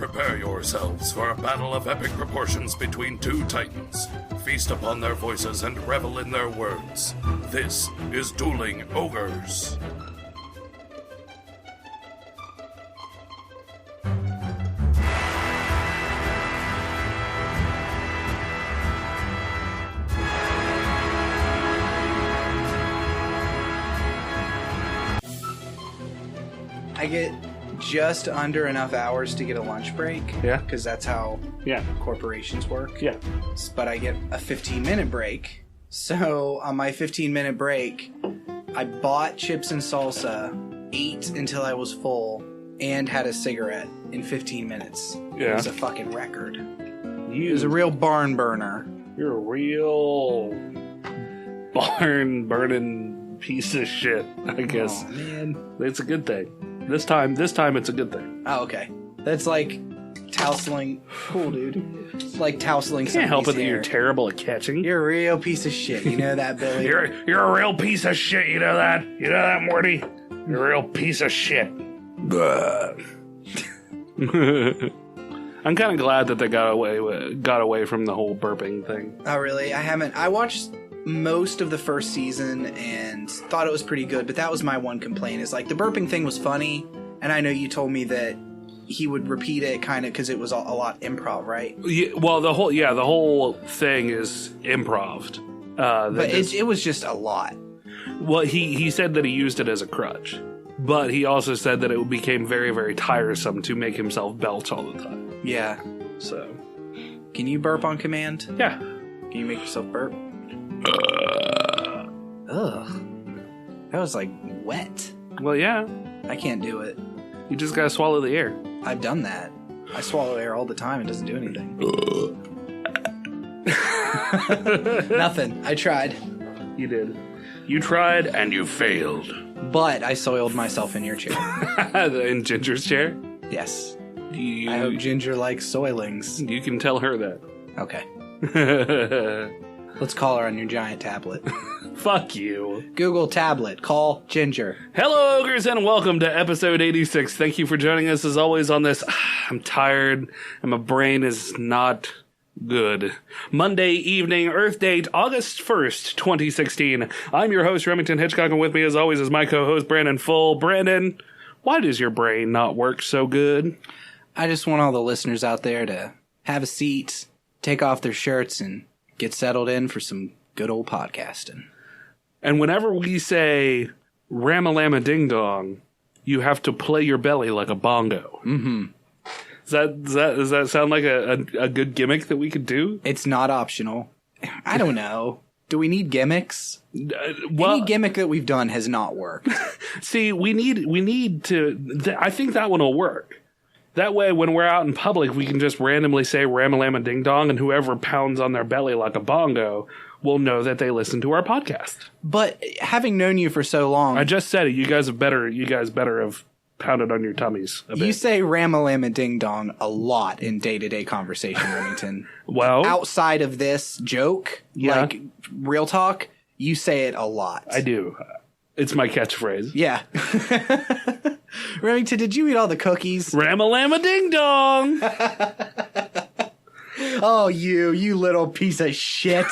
Prepare yourselves for a battle of epic proportions between two titans. Feast upon their voices and revel in their words. This is Dueling Ogres. I get just under enough hours to get a lunch break. Yeah. Because that's how corporations work. Yeah. But I get a 15-minute break. So on my 15-minute break, I bought chips and salsa, ate until I was full, and had a cigarette in 15 minutes. Yeah. It was a fucking record. It was a real barn burner. You're a real barn burning piece of shit, I guess. Oh, man. It's a good thing. This time it's a good thing. Oh, okay. That's like tousling. Cool, dude. It's like tousling. Can't help it that you're terrible at catching. You're a real piece of shit. You know that, Billy? You're a real piece of shit. You know that? You know that, Morty? You're a real piece of shit. I'm kind of glad that they got away from the whole burping thing. Oh, really? I haven't. I watched most of the first season and thought it was pretty good, but that was my one complaint. Is like the burping thing was funny, and I know you told me that he would repeat it kind of because it was a lot improv, right? Yeah, well, the whole thing is improv. But it was just a lot. Well, he said that he used it as a crutch, but he also said that it became very, very tiresome to make himself belch all the time. Yeah. So, can you burp on command? Yeah. Can you make yourself burp? Ugh. That was like wet. Well, yeah. I can't do it. You just gotta swallow the air. I've done that. I swallow air all the time. It doesn't do anything. Nothing. I tried. You did. You tried and you failed. But I soiled myself in your chair. In Ginger's chair? Yes. I hope Ginger likes soilings. You can tell her that. Okay. Let's call her on your giant tablet. Fuck you. Google tablet. Call Ginger. Hello, Ogres, and welcome to episode 86. Thank you for joining us as always on this. I'm tired, and my brain is not good. Monday evening, Earth date, August 1st, 2016. I'm your host, Remington Hitchcock, and with me as always is my co-host, Brandon Full. Brandon, why does your brain not work so good? I just want all the listeners out there to have a seat, take off their shirts, and get settled in for some good old podcasting. And whenever we say Ramalama Ding Dong, you have to play your belly like a bongo. Mm-hmm. Does that sound like a good gimmick that we could do? It's not optional. I don't know. Do we need gimmicks? Any gimmick that we've done has not worked. See, we need to. I think that one will work. That way, when we're out in public, we can just randomly say Ramalama Ding Dong, and whoever pounds on their belly like a bongo will know that they listen to our podcast. But having known you for so long, I just said it. You guys better have pounded on your tummies a bit. You say Ramalama Ding Dong a lot in day-to-day conversation, Remington. Well, outside of this joke, like real talk, you say it a lot. I do. It's my catchphrase. Yeah. Remington, did you eat all the cookies? Ramalama Ding Dong! Oh, you little piece of shit.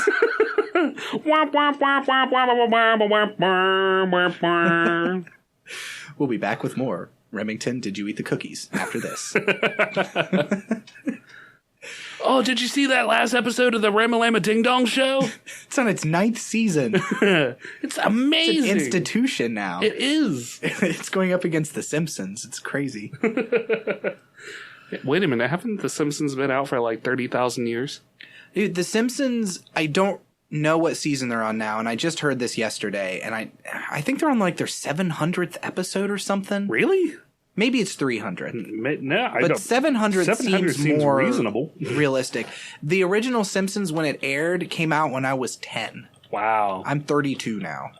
We'll be back with more. Remington, did you eat the cookies after this? Oh, did you see that last episode of the Ramalama Ding Dong show? It's on its 9th season. It's amazing. It's an institution now. It is. It's going up against The Simpsons. It's crazy. Wait a minute. Haven't The Simpsons been out for like 30,000 years? Dude, The Simpsons, I don't know what season they're on now, and I just heard this yesterday, and I think they're on like their 700th episode or something. Really? Maybe it's 300. No, but 700 seems more reasonable. Realistic. The original Simpsons, when it aired, came out when I was 10. Wow. I'm 32 now.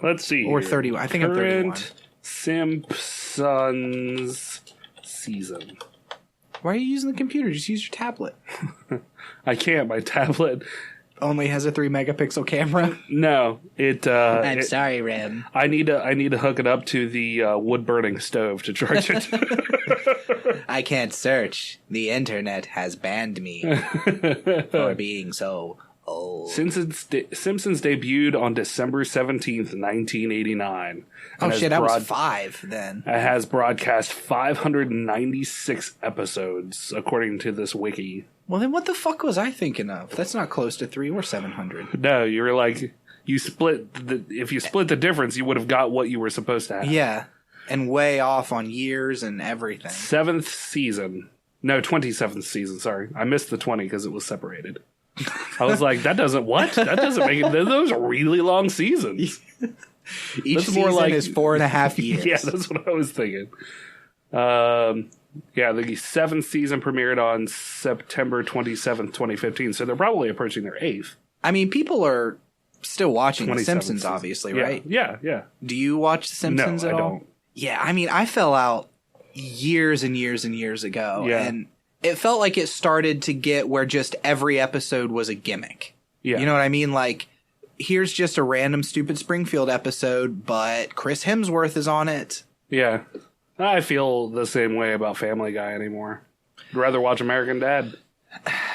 Let's see. Or 31. I think I'm 31. Simpsons season. Why are you using the computer? Just use your tablet. I can't. My tablet only has a 3 megapixel camera? No, I'm sorry, Rem. I need to hook it up to the wood burning stove to charge it. I can't search. The internet has banned me for being so old. Simpsons debuted on December 17th, 1989. Oh shit, I was 5 then. It has broadcast 596 episodes, according to this wiki. Well, then what the fuck was I thinking of? That's not close to 3 or 700. No, you were like, if you split the difference, you would have got what you were supposed to have. Yeah, and way off on years and everything. 7th season. No, 27th season, sorry. I missed the 20 because it was separated. I was like, that doesn't make it. Those are really long seasons. Each season is 4.5 years. Yeah, that's what I was thinking. Yeah, the 7th season premiered on September 27th, 2015, so they're probably approaching their 8th. I mean, people are still watching The Simpsons, season. Obviously, right? Yeah. Do you watch The Simpsons at all? No, I don't. Yeah, I mean, I fell out years and years and years ago, and it felt like it started to get where just every episode was a gimmick. Yeah. You know what I mean? Like, here's just a random stupid Springfield episode, but Chris Hemsworth is on it. Yeah. I feel the same way about Family Guy anymore. I'd rather watch American Dad.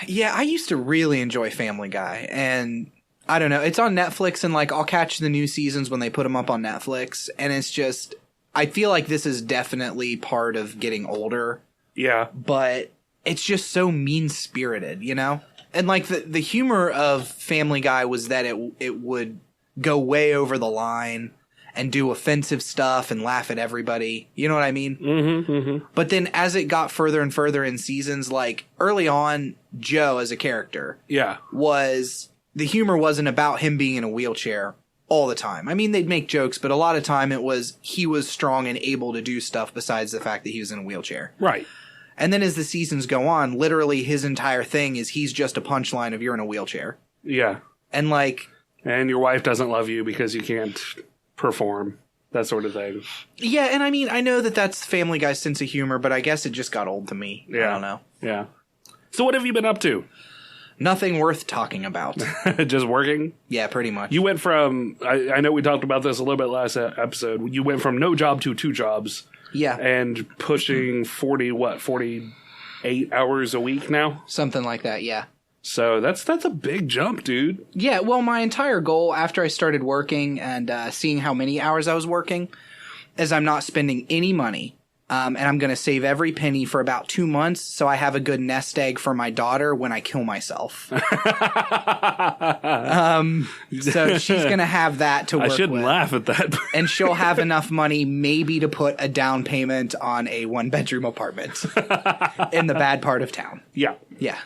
Yeah, I used to really enjoy Family Guy, and I don't know. It's on Netflix, and like I'll catch the new seasons when they put them up on Netflix, and it's just, I feel like this is definitely part of getting older. Yeah. But it's just so mean-spirited, you know? And like the humor of Family Guy was that it would go way over the line and do offensive stuff and laugh at everybody. You know what I mean? Mm-hmm, mm-hmm. But then as it got further and further in seasons, like early on, Joe as a character the humor wasn't about him being in a wheelchair all the time. I mean, they'd make jokes, but a lot of time it was he was strong and able to do stuff besides the fact that he was in a wheelchair. Right. And then as the seasons go on, literally his entire thing is he's just a punchline of you're in a wheelchair. Yeah. And like... And your wife doesn't love you because you can't perform. That sort of thing. Yeah, and I mean, I know that that's Family Guy's sense of humor, but I guess it just got old to me. Yeah. I don't know. Yeah. So what have you been up to? Nothing worth talking about. Just working? Yeah, pretty much. You went from... I know we talked about this a little bit last episode. You went from no job to 2 jobs. Yeah. And pushing 48 hours a week now? Something like that, yeah. So that's a big jump, dude. Yeah, well, my entire goal after I started working and seeing how many hours I was working is I'm not spending any money. And I'm going to save every penny for about 2 months so I have a good nest egg for my daughter when I kill myself. So she's going to have that to work with. I shouldn't laugh at that. And she'll have enough money maybe to put a down payment on a 1-bedroom apartment in the bad part of town. Yeah. Yeah.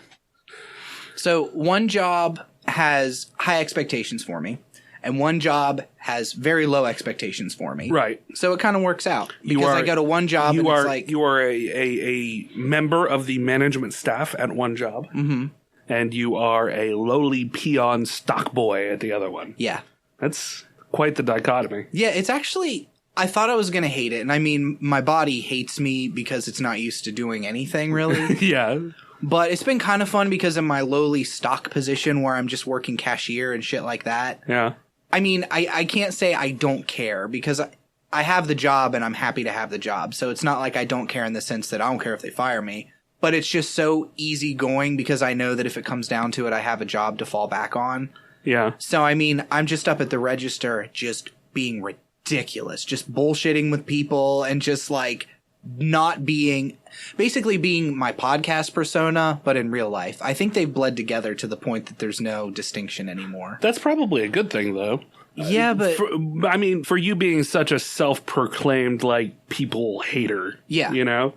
So one job has high expectations for me. And one job has very low expectations for me. Right. So it kind of works out. Because I go to one job and it's like... You are a member of the management staff at one job. Mm-hmm. And you are a lowly peon stock boy at the other one. Yeah. That's quite the dichotomy. Yeah, it's actually... I thought I was going to hate it. And I mean, my body hates me because it's not used to doing anything, really. Yeah. But it's been kind of fun because of my lowly stock position where I'm just working cashier and shit like that. Yeah. I mean, I can't say I don't care because I have the job and I'm happy to have the job. So it's not like I don't care in the sense that I don't care if they fire me. But it's just so easy going because I know that if it comes down to it, I have a job to fall back on. Yeah. So, I mean, I'm just up at the register just being ridiculous, just bullshitting with people and just like not being... Basically being my podcast persona, but in real life. I think they've bled together to the point that there's no distinction anymore. That's probably a good thing, though. Yeah, but... for you being such a self-proclaimed, like, people hater. Yeah. You know?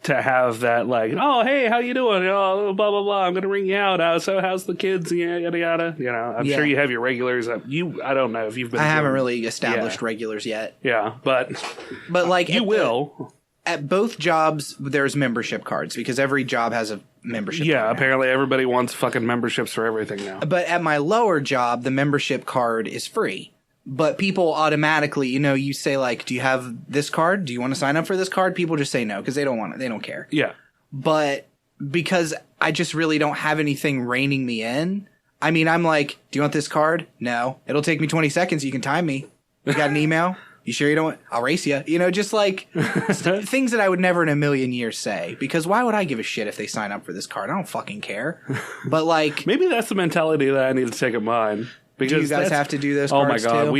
To have that, like, oh, hey, how you doing? Oh, blah, blah, blah. I'm going to ring you out. So how's the kids? Yada, yada. You know, I'm sure you have your regulars. I don't know if you've been... I haven't really established regulars yet. Yeah, but like... You will... At both jobs, there's membership cards because every job has a membership card. Yeah, apparently everybody wants fucking memberships for everything now. But at my lower job, the membership card is free. But people automatically, you know, you say like, do you have this card? Do you want to sign up for this card? People just say no because they don't want it. They don't care. Yeah. But because I just really don't have anything reining me in, I mean, I'm like, do you want this card? No. It'll take me 20 seconds. You can time me. You got an email? You sure you don't want? I'll race you. You know, just like things that I would never in a million years say. Because why would I give a shit if they sign up for this card? I don't fucking care. But like, maybe that's the mentality that I need to take of mine. Because do you guys have to do those cards? Oh my god, too?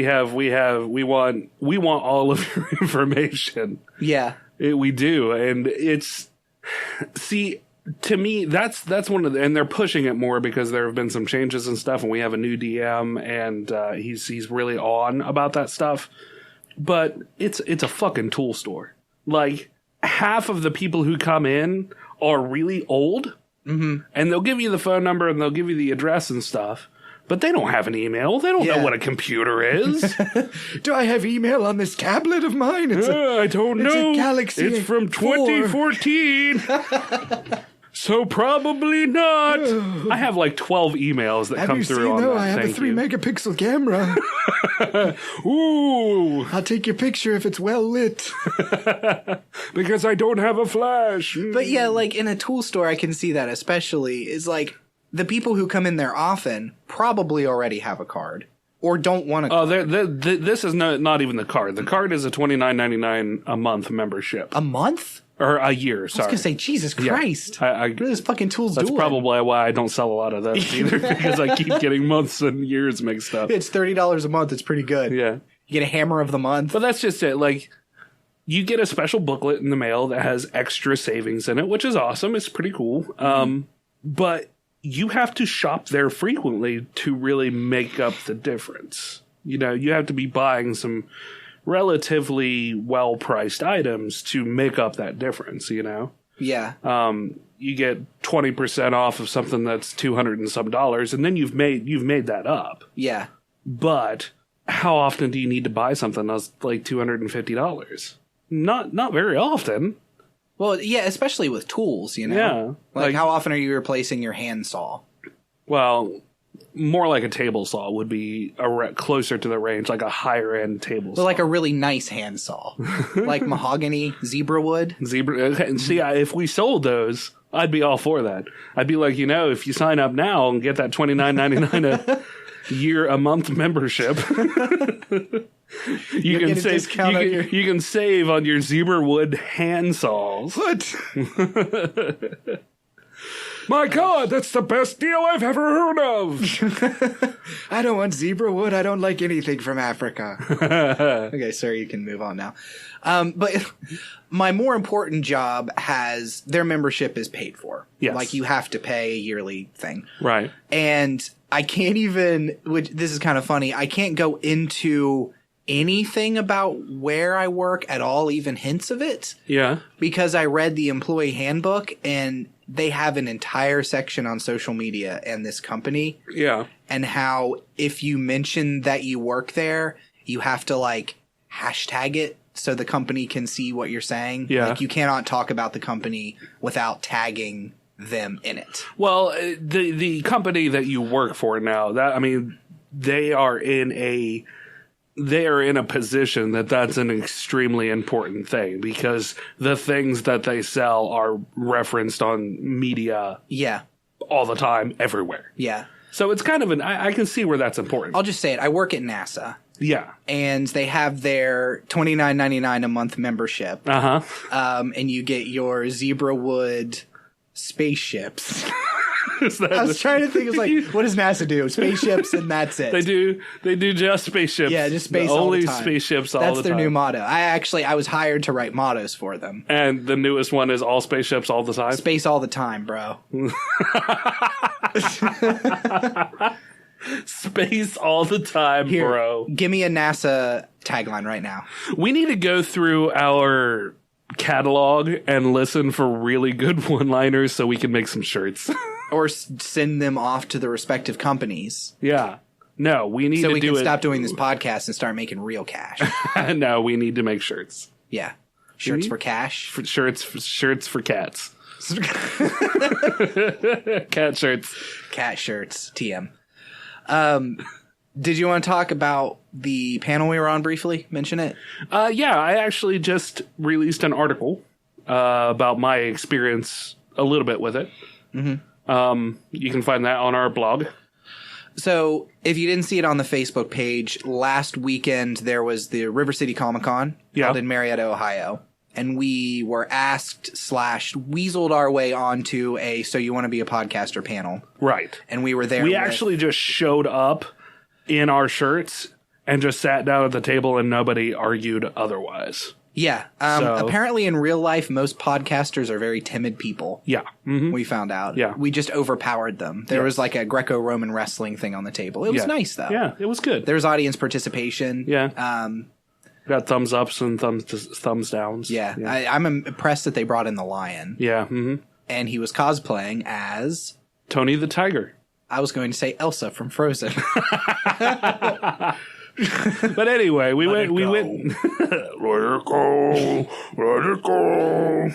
we want all of your information. Yeah, we do, and it's to me that's one of the, and they're pushing it more because there have been some changes and stuff, and we have a new DM, and he's really on about that stuff. But it's a fucking tool store. Like, half of the people who come in are really old, and they'll give you the phone number and they'll give you the address and stuff, but they don't have an email. They don't know what a computer is. Do I have email on this tablet of mine? I don't know. It's a Galaxy. It's from 2014. So probably not. I have like 12 emails that come through on that. I have a 3-megapixel camera. Ooh. I'll take your picture if it's well lit. Because I don't have a flash. but yeah, like in a tool store, I can see that especially is like the people who come in there often probably already have a card or don't want a card. This is not even the card. The card is a $29.99 a month membership. A month? Or a year, sorry. I was going to say, Jesus Christ. Yeah. What are those fucking tools That's doing? probably why I don't sell a lot of those either, because I keep getting months and years mixed up. It's $30 a month. It's pretty good. Yeah. You get a hammer of the month. But that's just it. Like, you get a special booklet in the mail that has extra savings in it, which is awesome. It's pretty cool. But you have to shop there frequently to really make up the difference. You know, you have to be buying some relatively well-priced items to make up that difference, you know? Yeah. You get 20% off of something that's $200 and some dollars, and then you've made that up. Yeah. But how often do you need to buy something that's like $250? Not very often. Well, yeah, especially with tools, you know? Yeah. Like how often are you replacing your handsaw? Well, more like a table saw would be closer to the range, like a higher end table saw. Well, like a really nice handsaw. Like mahogany, zebra wood. And see, if we sold those, I'd be all for that. I'd be like, you know, if you sign up now and get that $29.99 a month membership, you can save. You can save on your zebra wood handsaws. What? My God, that's the best deal I've ever heard of. I don't want zebra wood. I don't like anything from Africa. Okay, sir, you can move on now. But my more important job has their membership is paid for. Yes. Like you have to pay a yearly thing. Right. And I can't even, which this is kind of funny, I can't go into anything about where I work at all, even hints of it. Yeah. Because I read the employee handbook and they have an entire section on social media and this company. Yeah. And how if you mention that you work there, you have to like hashtag it so the company can see what you're saying. Yeah. Like you cannot talk about the company without tagging them in it. Well, the company that you work for now, they are in a position that's an extremely important thing because the things that they sell are referenced on media Yeah. all the time, everywhere. Yeah. So it's kind of I can see where that's important. I'll just say it. I work at NASA. Yeah. And they have their $29.99 a month membership. Uh-huh. And you get your zebra wood spaceships. I was trying to think, it's like, what does NASA do? Spaceships and that's it. They do just spaceships. Yeah, just space all the time. Only spaceships all That's the their time. new motto. I was hired to write mottos for them. And the newest one is all spaceships all the time? Space all the time, bro. Space all the time, Here, bro. Give me a NASA tagline right now. We need to go through our catalog and listen for really good one-liners so we can make some shirts. Or send them off to the respective companies. Yeah. No, we need so to we do can it. stop doing this podcast and start making real cash. No, we need to make shirts. Yeah. Shirts for cash. Shirts for cats. Cat shirts. Cat shirts. TM. Did you want to talk about the panel we were on briefly? Mention it? Yeah, I actually just released an article about my experience a little bit with it. Mm-hmm. You can find that on our blog. So if you didn't see it on the Facebook page, last weekend there was the River City Comic Con held in Marietta, Ohio. And we were asked / weaseled our way onto a So You Want to Be a Podcaster panel. Right. And we were there. We actually just showed up in our shirts and just sat down at the table and nobody argued otherwise. Yeah. Apparently in real life, most podcasters are very timid people. Yeah. Mm-hmm. We found out. Yeah. We just overpowered them. There was like a Greco-Roman wrestling thing on the table. It was nice, though. Yeah, it was good. There was audience participation. Yeah. Got thumbs ups and thumbs downs. Yeah. I'm impressed that they brought in the lion. Yeah. Mm-hmm. And he was cosplaying as... Tony the Tiger. I was going to say Elsa from Frozen. But anyway, we went. Let it go.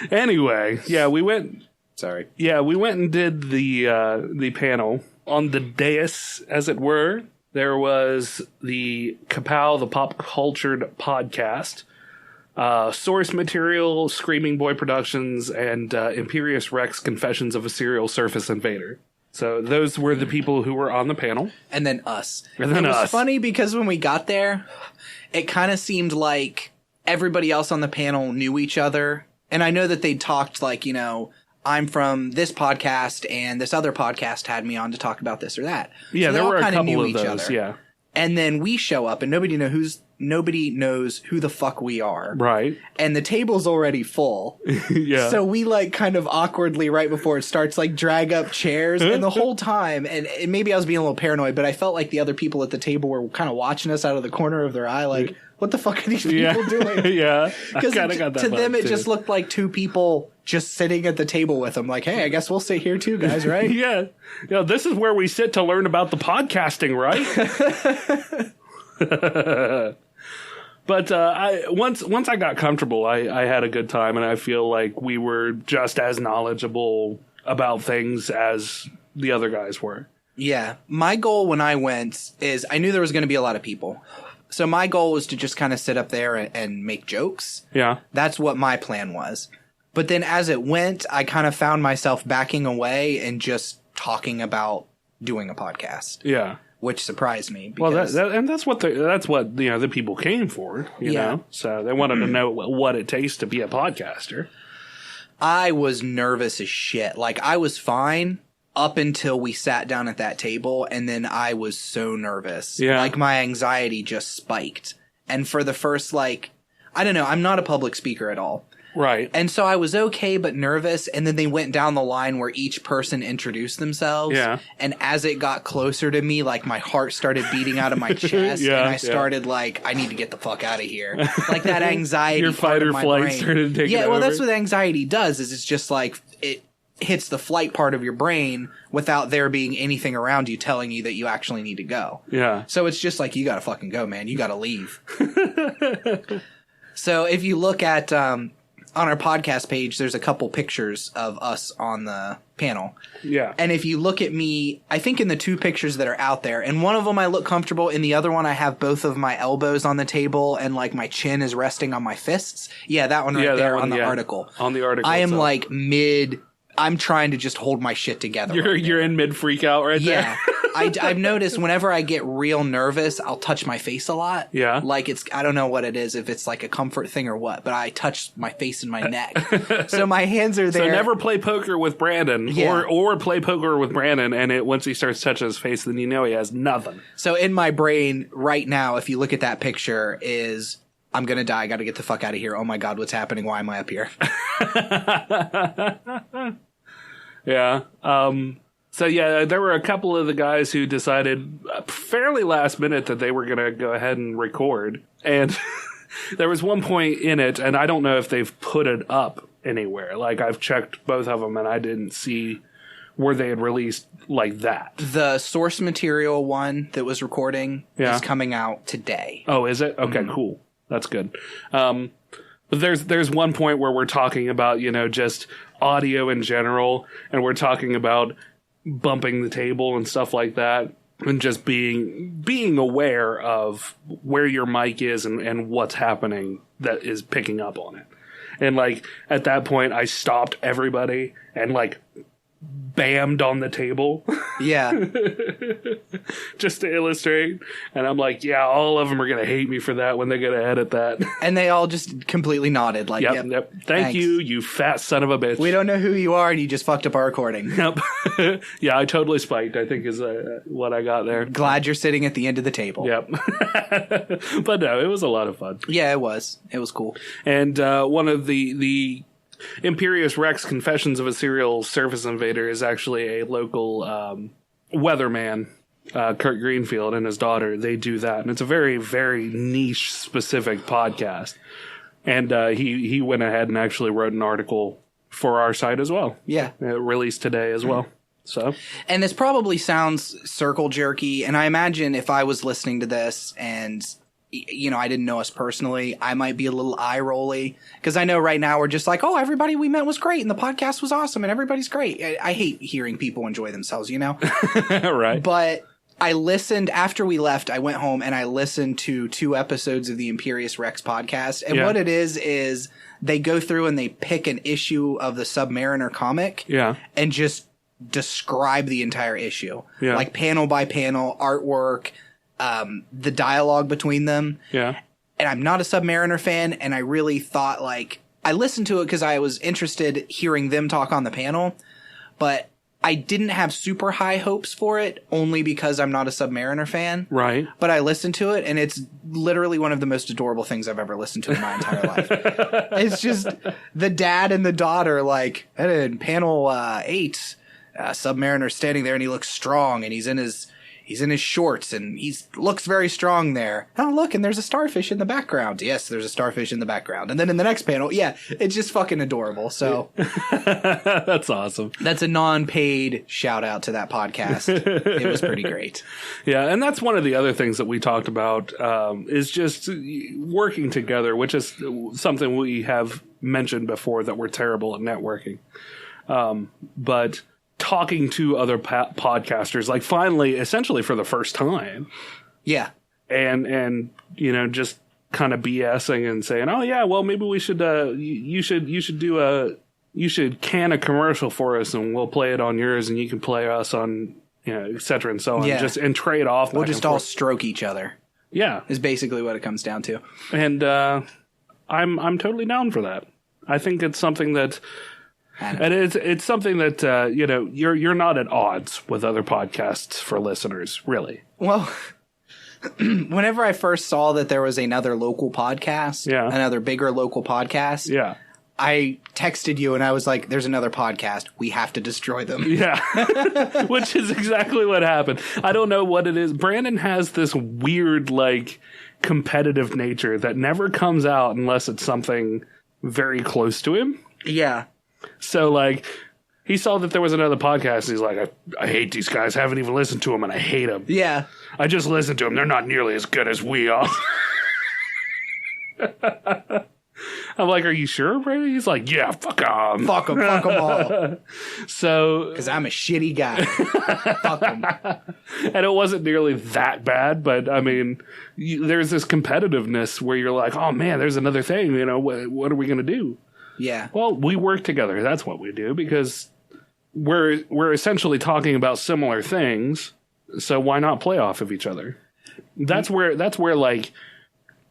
Anyway, yeah, we went. Sorry. Yeah, we went and did the panel on the dais, as it were. There was the Kapow, the Pop Cultured Podcast, Source Material, Screaming Boy Productions, and Imperious Rex, Confessions of a Serial Surface Invader. So those were the people who were on the panel. And then us. And then it was us. funny because when we got there, it kind of seemed like everybody else on the panel knew each other. And I know that they talked like, you know, I'm from this podcast and this other podcast had me on to talk about this or that. Yeah, so there were a couple knew of each those, other. yeah. And then we show up and nobody knows who the fuck we are. Right. And the table's already full. Yeah. So we like kind of awkwardly right before it starts like drag up chairs and the whole time and maybe I was being a little paranoid, but I felt like the other people at the table were kind of watching us out of the corner of their eye like, what the fuck are these people doing? Yeah. Because I got that to them it too. just looked like two people just sitting at the table with them like, hey, I guess we'll sit here too, guys, right? Yeah. You know, this is where we sit to learn about the podcasting, right? But once I got comfortable, I had a good time, and I feel like we were just as knowledgeable about things as the other guys were. Yeah. My goal when I went is I knew there was going to be a lot of people. So my goal was to just kind of sit up there and make jokes. Yeah. That's what my plan was. But then as it went, I kind of found myself backing away and just talking about doing a podcast. Yeah. Which surprised me. Because, well, that's what you know the people came for. You know, so they wanted to know what it takes to be a podcaster. I was nervous as shit. Like I was fine up until we sat down at that table, and then I was so nervous. Yeah, like my anxiety just spiked. And for the first I don't know, I'm not a public speaker at all. Right. And so I was okay, but nervous. And then they went down the line where each person introduced themselves. Yeah. And as it got closer to me, like my heart started beating out of my chest. Yeah, and I started like, I need to get the fuck out of here. Like that anxiety. Your fight or flight brain. started taking over. Yeah, well, that's what anxiety does is it's just like it hits the flight part of your brain without there being anything around you telling you that you actually need to go. Yeah. So it's just like, you got to fucking go, man. You got to leave. So if you look at, on our podcast page, there's a couple pictures of us on the panel. Yeah. And if you look at me, I think in the two pictures that are out there, and one of them I look comfortable, in the other one I have both of my elbows on the table and like my chin is resting on my fists. Yeah, that one right there on the article. On the article. I am like I'm trying to just hold my shit together. You're in mid freak out right there. Yeah. I've noticed whenever I get real nervous, I'll touch my face a lot. Yeah. Like I don't know what it is, if it's like a comfort thing or what, but I touch my face and my neck. So my hands are there. So never play poker with Brandon or play poker with Brandon, and once he starts touching his face, then you know he has nothing. So in my brain right now, if you look at that picture, is I'm going to die. I got to get the fuck out of here. Oh my God, what's happening? Why am I up here? Yeah. So yeah, there were a couple of the guys who decided fairly last minute that they were going to go ahead and record. And there was one point in it, and I don't know if they've put it up anywhere. Like I've checked both of them and I didn't see where they had released like that. The source material one that was recording is coming out today. Oh, is it? Okay, cool. That's good. But there's one point where we're talking about, you know, just audio in general, and we're talking about bumping the table and stuff like that, and just being aware of where your mic is and what's happening that is picking up on it. And like at that point I stopped everybody and like bammed on the table Yeah. just to illustrate. And I'm like, yeah, all of them are going to hate me for that when they get to edit that. And they all just completely nodded like, Yep. yep. Thank Thanks. you fat son of a bitch. We don't know who you are and you just fucked up our recording. Yep. Yeah, I totally spiked, I think is what I got there. Glad you're sitting at the end of the table. Yep. But no, it was a lot of fun. Yeah, it was. It was cool. And one of the Imperious Rex Confessions of a Serial Surface Invader is actually a local weatherman, Kurt Greenfield and his daughter. They do that. And it's a very, very niche specific podcast. And he went ahead and actually wrote an article for our site as well. Yeah. It released today as well. So, And this probably sounds circle jerky. And I imagine if I was listening to this and, you know, I didn't know us personally, I might be a little eye rolly. Because I know right now we're just like, oh, everybody we met was great and the podcast was awesome and everybody's great. I hate hearing people enjoy themselves, you know? right. But I listened after we left. I went home and I listened to 2 episodes of the Imperious Rex podcast. And what it is they go through and they pick an issue of the Submariner comic and just describe the entire issue. Yeah. Like panel by panel, artwork, the dialogue between them. Yeah. And I'm not a Submariner fan. And I really thought like, I listened to it because I was interested hearing them talk on the panel, but I didn't have super high hopes for it only because I'm not a Submariner fan. Right. But I listened to it and it's literally one of the most adorable things I've ever listened to in my entire life. It's just the dad and the daughter, like in panel 8, Submariner standing there and he looks strong and he's in his shorts and he looks very strong there. Oh, look, and there's a starfish in the background. Yes, there's a starfish in the background. And then in the next panel, yeah, it's just fucking adorable. So that's awesome. That's a non-paid shout out to that podcast. It was pretty great. Yeah, and that's one of the other things that we talked about is just working together, which is something we have mentioned before that we're terrible at networking. But talking to other podcasters, like finally, essentially for the first time. Yeah. And you know, just kind of BSing and saying, oh yeah, well maybe we should, you should can a commercial for us and we'll play it on yours and you can play us on, you know, et cetera and so on. Yeah. Just, and trade off. We'll just all stroke each other. Yeah. Is basically what it comes down to. And, I'm totally down for that. I think it's something that, and it's something that you know, you're not at odds with other podcasts for listeners, really. Well, whenever I first saw that there was another local podcast, another bigger local podcast, I texted you and I was like, "There's another podcast. We have to destroy them." Yeah, which is exactly what happened. I don't know what it is. Brandon has this weird like competitive nature that never comes out unless it's something very close to him. Yeah. So, like, he saw that there was another podcast, and he's like, I hate these guys. I haven't even listened to them, and I hate them. Yeah. I just listened to them. They're not nearly as good as we are. I'm like, are you sure, Brady? He's like, yeah, fuck them. Fuck them all. So, because I'm a shitty guy. Fuck them. And it wasn't nearly that bad, but, I mean, there's this competitiveness where you're like, oh, man, there's another thing. You know, what are we going to do? Yeah. Well, we work together. That's what we do because we're essentially talking about similar things. So why not play off of each other? That's where like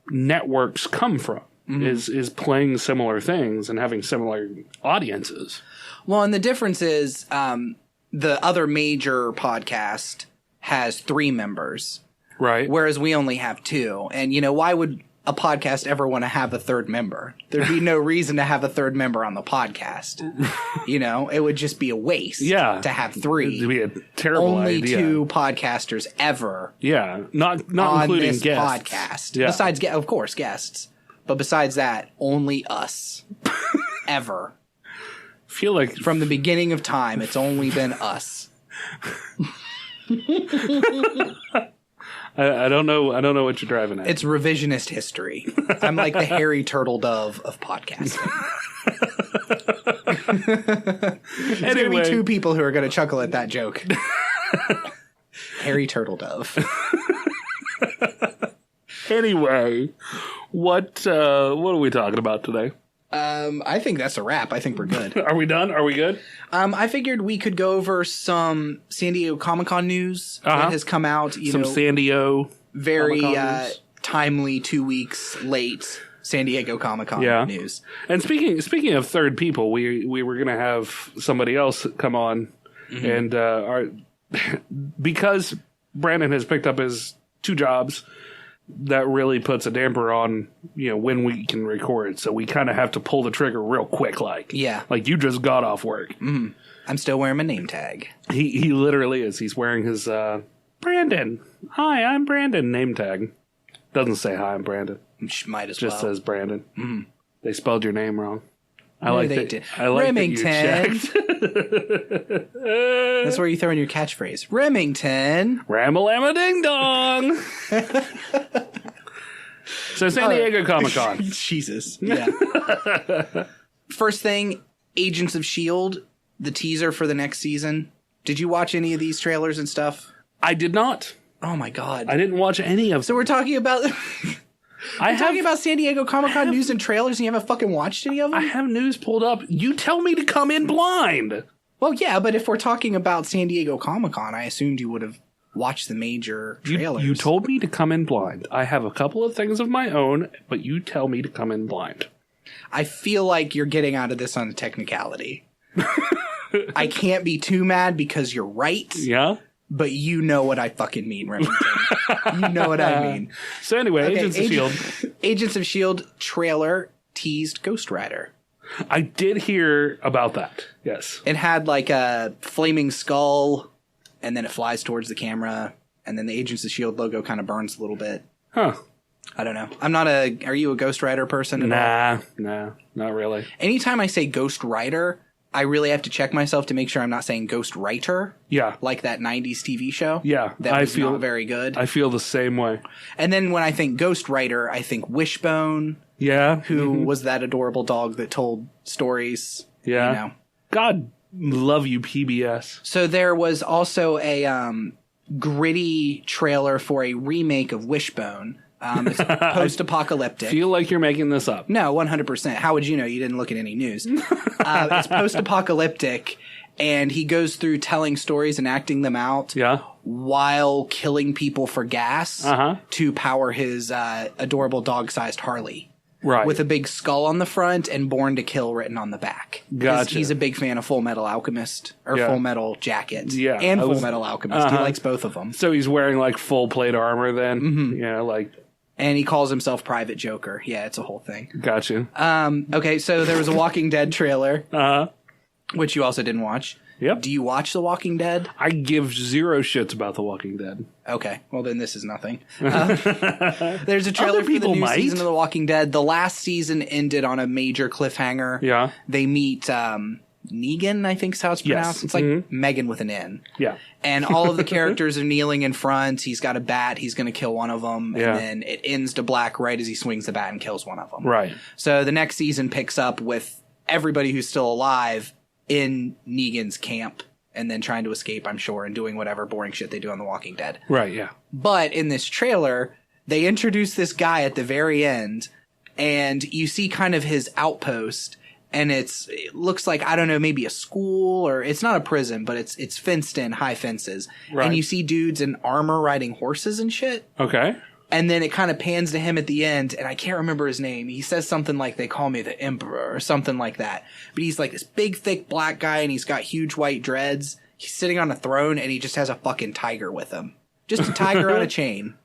networks come from. Is playing similar things and having similar audiences. Well, and the difference is the other major podcast has 3 members. Right. Whereas we only have 2. And, you know, why would a podcast ever want to have a 3rd member? There'd be no reason to have a 3rd member on the podcast. You know, it would just be a waste to have 3. It'd be a terrible idea. Only 2 podcasters ever. Yeah. Not on including this guests. podcast. Yeah. Besides, of course, guests. But besides that, only us. Ever. Feel like from the beginning of time, it's only been us. I don't know what you're driving at. It's revisionist history. I'm like the hairy turtle dove of podcasting. There's going to be 2 people who are going to chuckle at that joke. Hairy turtle dove. Anyway, what are we talking about today? I think that's a wrap. I think we're good. Are we done? Are we good? I figured we could go over some San Diego Comic-Con news that has come out. Some San Diego very Comic-Con news. Timely, 2 weeks late San Diego Comic-Con news. And speaking of third people, we were going to have somebody else come on, and because Brandon has picked up his 2 jobs, that really puts a damper on when we can record. So we kind of have to pull the trigger real quick, like you just got off work. I'm still wearing my name tag. He literally is. He's wearing his Brandon. Hi, I'm Brandon name tag. Doesn't say hi, I'm Brandon. Might as Just well. says Brandon. Mm. They spelled your name wrong. I No, like they that. did. I like Remington. that you checked. That's where you throw in your catchphrase. Remington. Ramalama ding dong. So San Diego Comic Con. Jesus. Yeah. First thing, Agents of S.H.I.E.L.D., the teaser for the next season. Did you watch any of these trailers and stuff? I did not. Oh my God. I didn't watch any of So we're talking about... talking about San Diego Comic-Con news and trailers and you haven't fucking watched any of them? I have news pulled up. You tell me to come in blind. Well, yeah, but if we're talking about San Diego Comic-Con, I assumed you would have watched the major trailers. You told me to come in blind. I have a couple of things of my own, but you tell me to come in blind. I feel like you're getting out of this on a technicality. I can't be too mad because you're right. Yeah? But you know what I fucking mean, Remington. You know what I mean. So anyway, okay, Agents of S.H.I.E.L.D. Agents of S.H.I.E.L.D. trailer teased Ghost Rider. I did hear about that, yes. It had like a flaming skull, and then it flies towards the camera, and then the Agents of S.H.I.E.L.D. logo kind of burns a little bit. Huh. I don't know. Are you a Ghost Rider person at all? Nah, not really. Anytime I say Ghost Rider, I really have to check myself to make sure I'm not saying Ghost Writer. Yeah. Like that 90s TV show. Yeah. That was not very good. I feel the same way. And then when I think Ghost Rider, I think Wishbone. Yeah. Who was that adorable dog that told stories. Yeah. You know. God love you, PBS. So there was also a gritty trailer for a remake of Wishbone. It's post-apocalyptic. Feel like you're making this up. No, 100%. How would you know? You didn't look at any news. It's post-apocalyptic, and he goes through telling stories and acting them out while killing people for gas to power his adorable dog-sized Harley. Right. With a big skull on the front and Born to Kill written on the back. Gotcha. He's a big fan of Full Metal Alchemist, or Full Metal Jacket. Yeah. And Full Metal Alchemist. He likes both of them. So he's wearing like full plate armor then? Mm-hmm. Yeah, like... And he calls himself Private Joker. Yeah, it's a whole thing. Gotcha. Okay, so there was a Walking Dead trailer, which you also didn't watch. Yep. Do you watch The Walking Dead? I give 0 shits about The Walking Dead. Okay, well then this is nothing. There's a trailer for the new season of The Walking Dead. The last season ended on a major cliffhanger. Yeah. They meet Negan, I think is how it's pronounced. Yes. It's like Megan with an N. Yeah. And all of the characters are kneeling in front. He's got a bat. He's going to kill one of them. Yeah. And then it ends to black right as he swings the bat and kills one of them. Right. So the next season picks up with everybody who's still alive in Negan's camp and then trying to escape, I'm sure, and doing whatever boring shit they do on The Walking Dead. Right, yeah. But in this trailer, they introduce this guy at the very end, and you see kind of his outpost, and it looks like, I don't know, maybe a school, or it's not a prison, but it's fenced in, high fences. Right. And you see dudes in armor riding horses and shit. Okay. And then it kind of pans to him at the end, and I can't remember his name. He says something like, they call me the Emperor, or something like that. But he's like this big, thick black guy, and he's got huge white dreads. He's sitting on a throne, and he just has a fucking tiger with him. Just a tiger on a chain.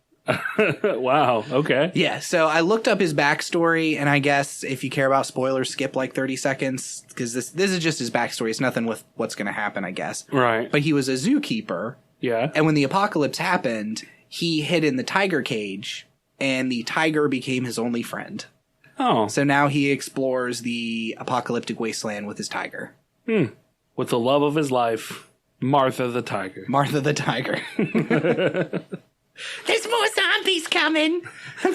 Wow, okay. Yeah, so I looked up his backstory, and I guess if you care about spoilers, skip like 30 seconds, because this is just his backstory. It's nothing with what's going to happen, I guess. Right. But he was a zookeeper. Yeah. And when the apocalypse happened, he hid in the tiger cage, and the tiger became his only friend. Oh. So now he explores the apocalyptic wasteland with his tiger. With the love of his life, Martha the tiger. Martha the tiger. There's more zombies coming,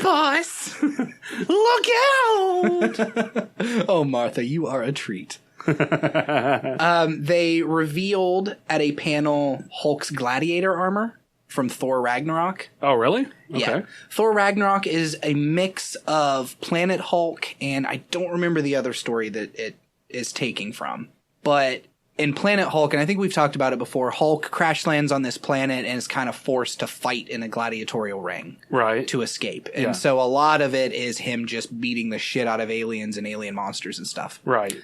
boss. Look out! Oh, Martha, you are a treat. They revealed at a panel Hulk's Gladiator armor from Thor Ragnarok. Oh, really? Yeah. Okay. Thor Ragnarok is a mix of Planet Hulk and I don't remember the other story that it is taking from. But in Planet Hulk, and I think we've talked about it before, Hulk crash lands on this planet and is kind of forced to fight in a gladiatorial ring. Right. To escape. And so a lot of it is him just beating the shit out of aliens and alien monsters and stuff. Right.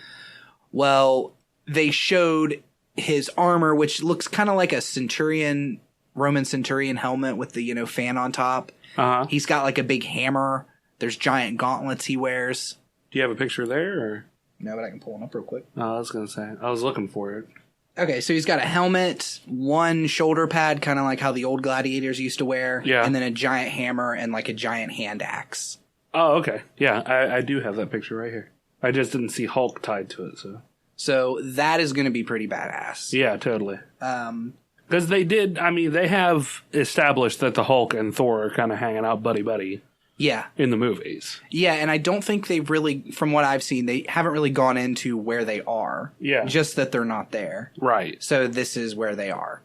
Well, they showed his armor, which looks kind of like a Roman centurion helmet with the, fan on top. Uh-huh. He's got like a big hammer. There's giant gauntlets he wears. Do you have a picture there? Or? No, but I can pull one up real quick. Oh, I was going to say. I was looking for it. Okay, so he's got a helmet, one shoulder pad, kind of like how the old gladiators used to wear. Yeah. And then a giant hammer and like a giant hand axe. Oh, okay. Yeah, I do have that picture right here. I just didn't see Hulk tied to it, so. So that is going to be pretty badass. Yeah, totally. Because they have established that the Hulk and Thor are kind of hanging out buddy-buddy. Yeah. In the movies. Yeah, and I don't think they've really, from what I've seen, they haven't really gone into where they are. Yeah. Just that they're not there. Right. So this is where they are.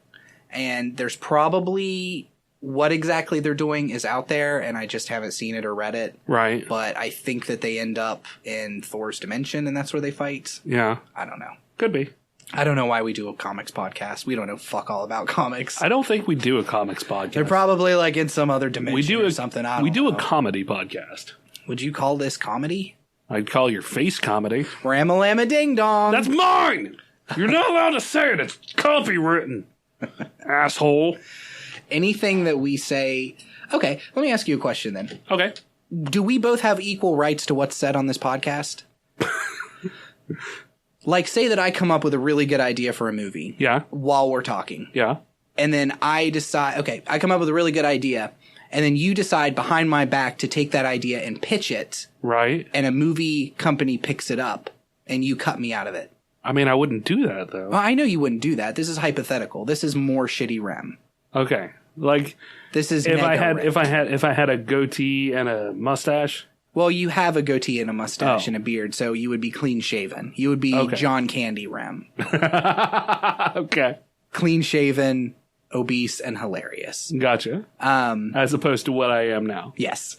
And there's probably what exactly they're doing is out there, and I just haven't seen it or read it. Right. But I think that they end up in Thor's dimension, and that's where they fight. Yeah. I don't know. Could be. I don't know why we do a comics podcast. We don't know fuck all about comics. I don't think we do a comics podcast. They're probably like in some other dimension or something. We do a comedy podcast. Would you call this comedy? I'd call your face comedy. Ram-a-lam-a ding dong. That's mine! You're not allowed to say it. It's copywritten. Asshole. Anything that we say... Okay, let me ask you a question then. Okay. Do we both have equal rights to what's said on this podcast? Like, say that I come up with a really good idea for a movie. Yeah. While we're talking. Yeah. And then I decide, okay, I come up with a really good idea, and then you decide behind my back to take that idea and pitch it. Right. And a movie company picks it up, and you cut me out of it. I mean, I wouldn't do that, though. Well, I know you wouldn't do that. This is hypothetical. This is more shitty Rem. Okay. Like, this is if I Rem. had a goatee and a mustache. Well, you have a goatee and a mustache and a beard, so you would be clean shaven. You would be John Candy Rem. Okay. Clean shaven, obese, and hilarious. Gotcha. As opposed to what I am now. Yes.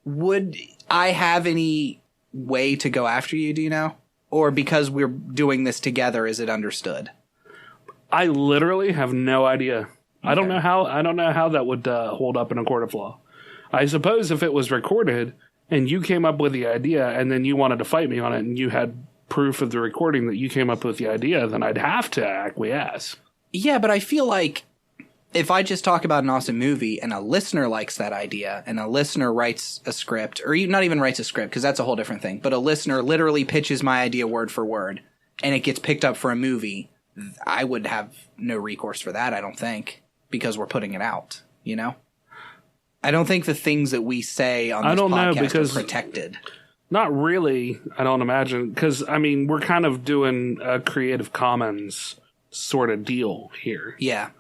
Would I have any way to go after you, do you know? Or because we're doing this together, is it understood? I literally have no idea. Okay. I don't know how that would hold up in a court of law. I suppose if it was recorded and you came up with the idea and then you wanted to fight me on it and you had proof of the recording that you came up with the idea, then I'd have to acquiesce. Yeah, but I feel like if I just talk about an awesome movie and a listener likes that idea and a listener writes a script, or not even writes a script because that's a whole different thing, but a listener literally pitches my idea word for word and it gets picked up for a movie, I would have no recourse for that, I don't think, because we're putting it out, you know? I don't think the things that we say on this podcast are protected. Not really, I don't imagine. Because, I mean, we're kind of doing a Creative Commons sort of deal here. Yeah.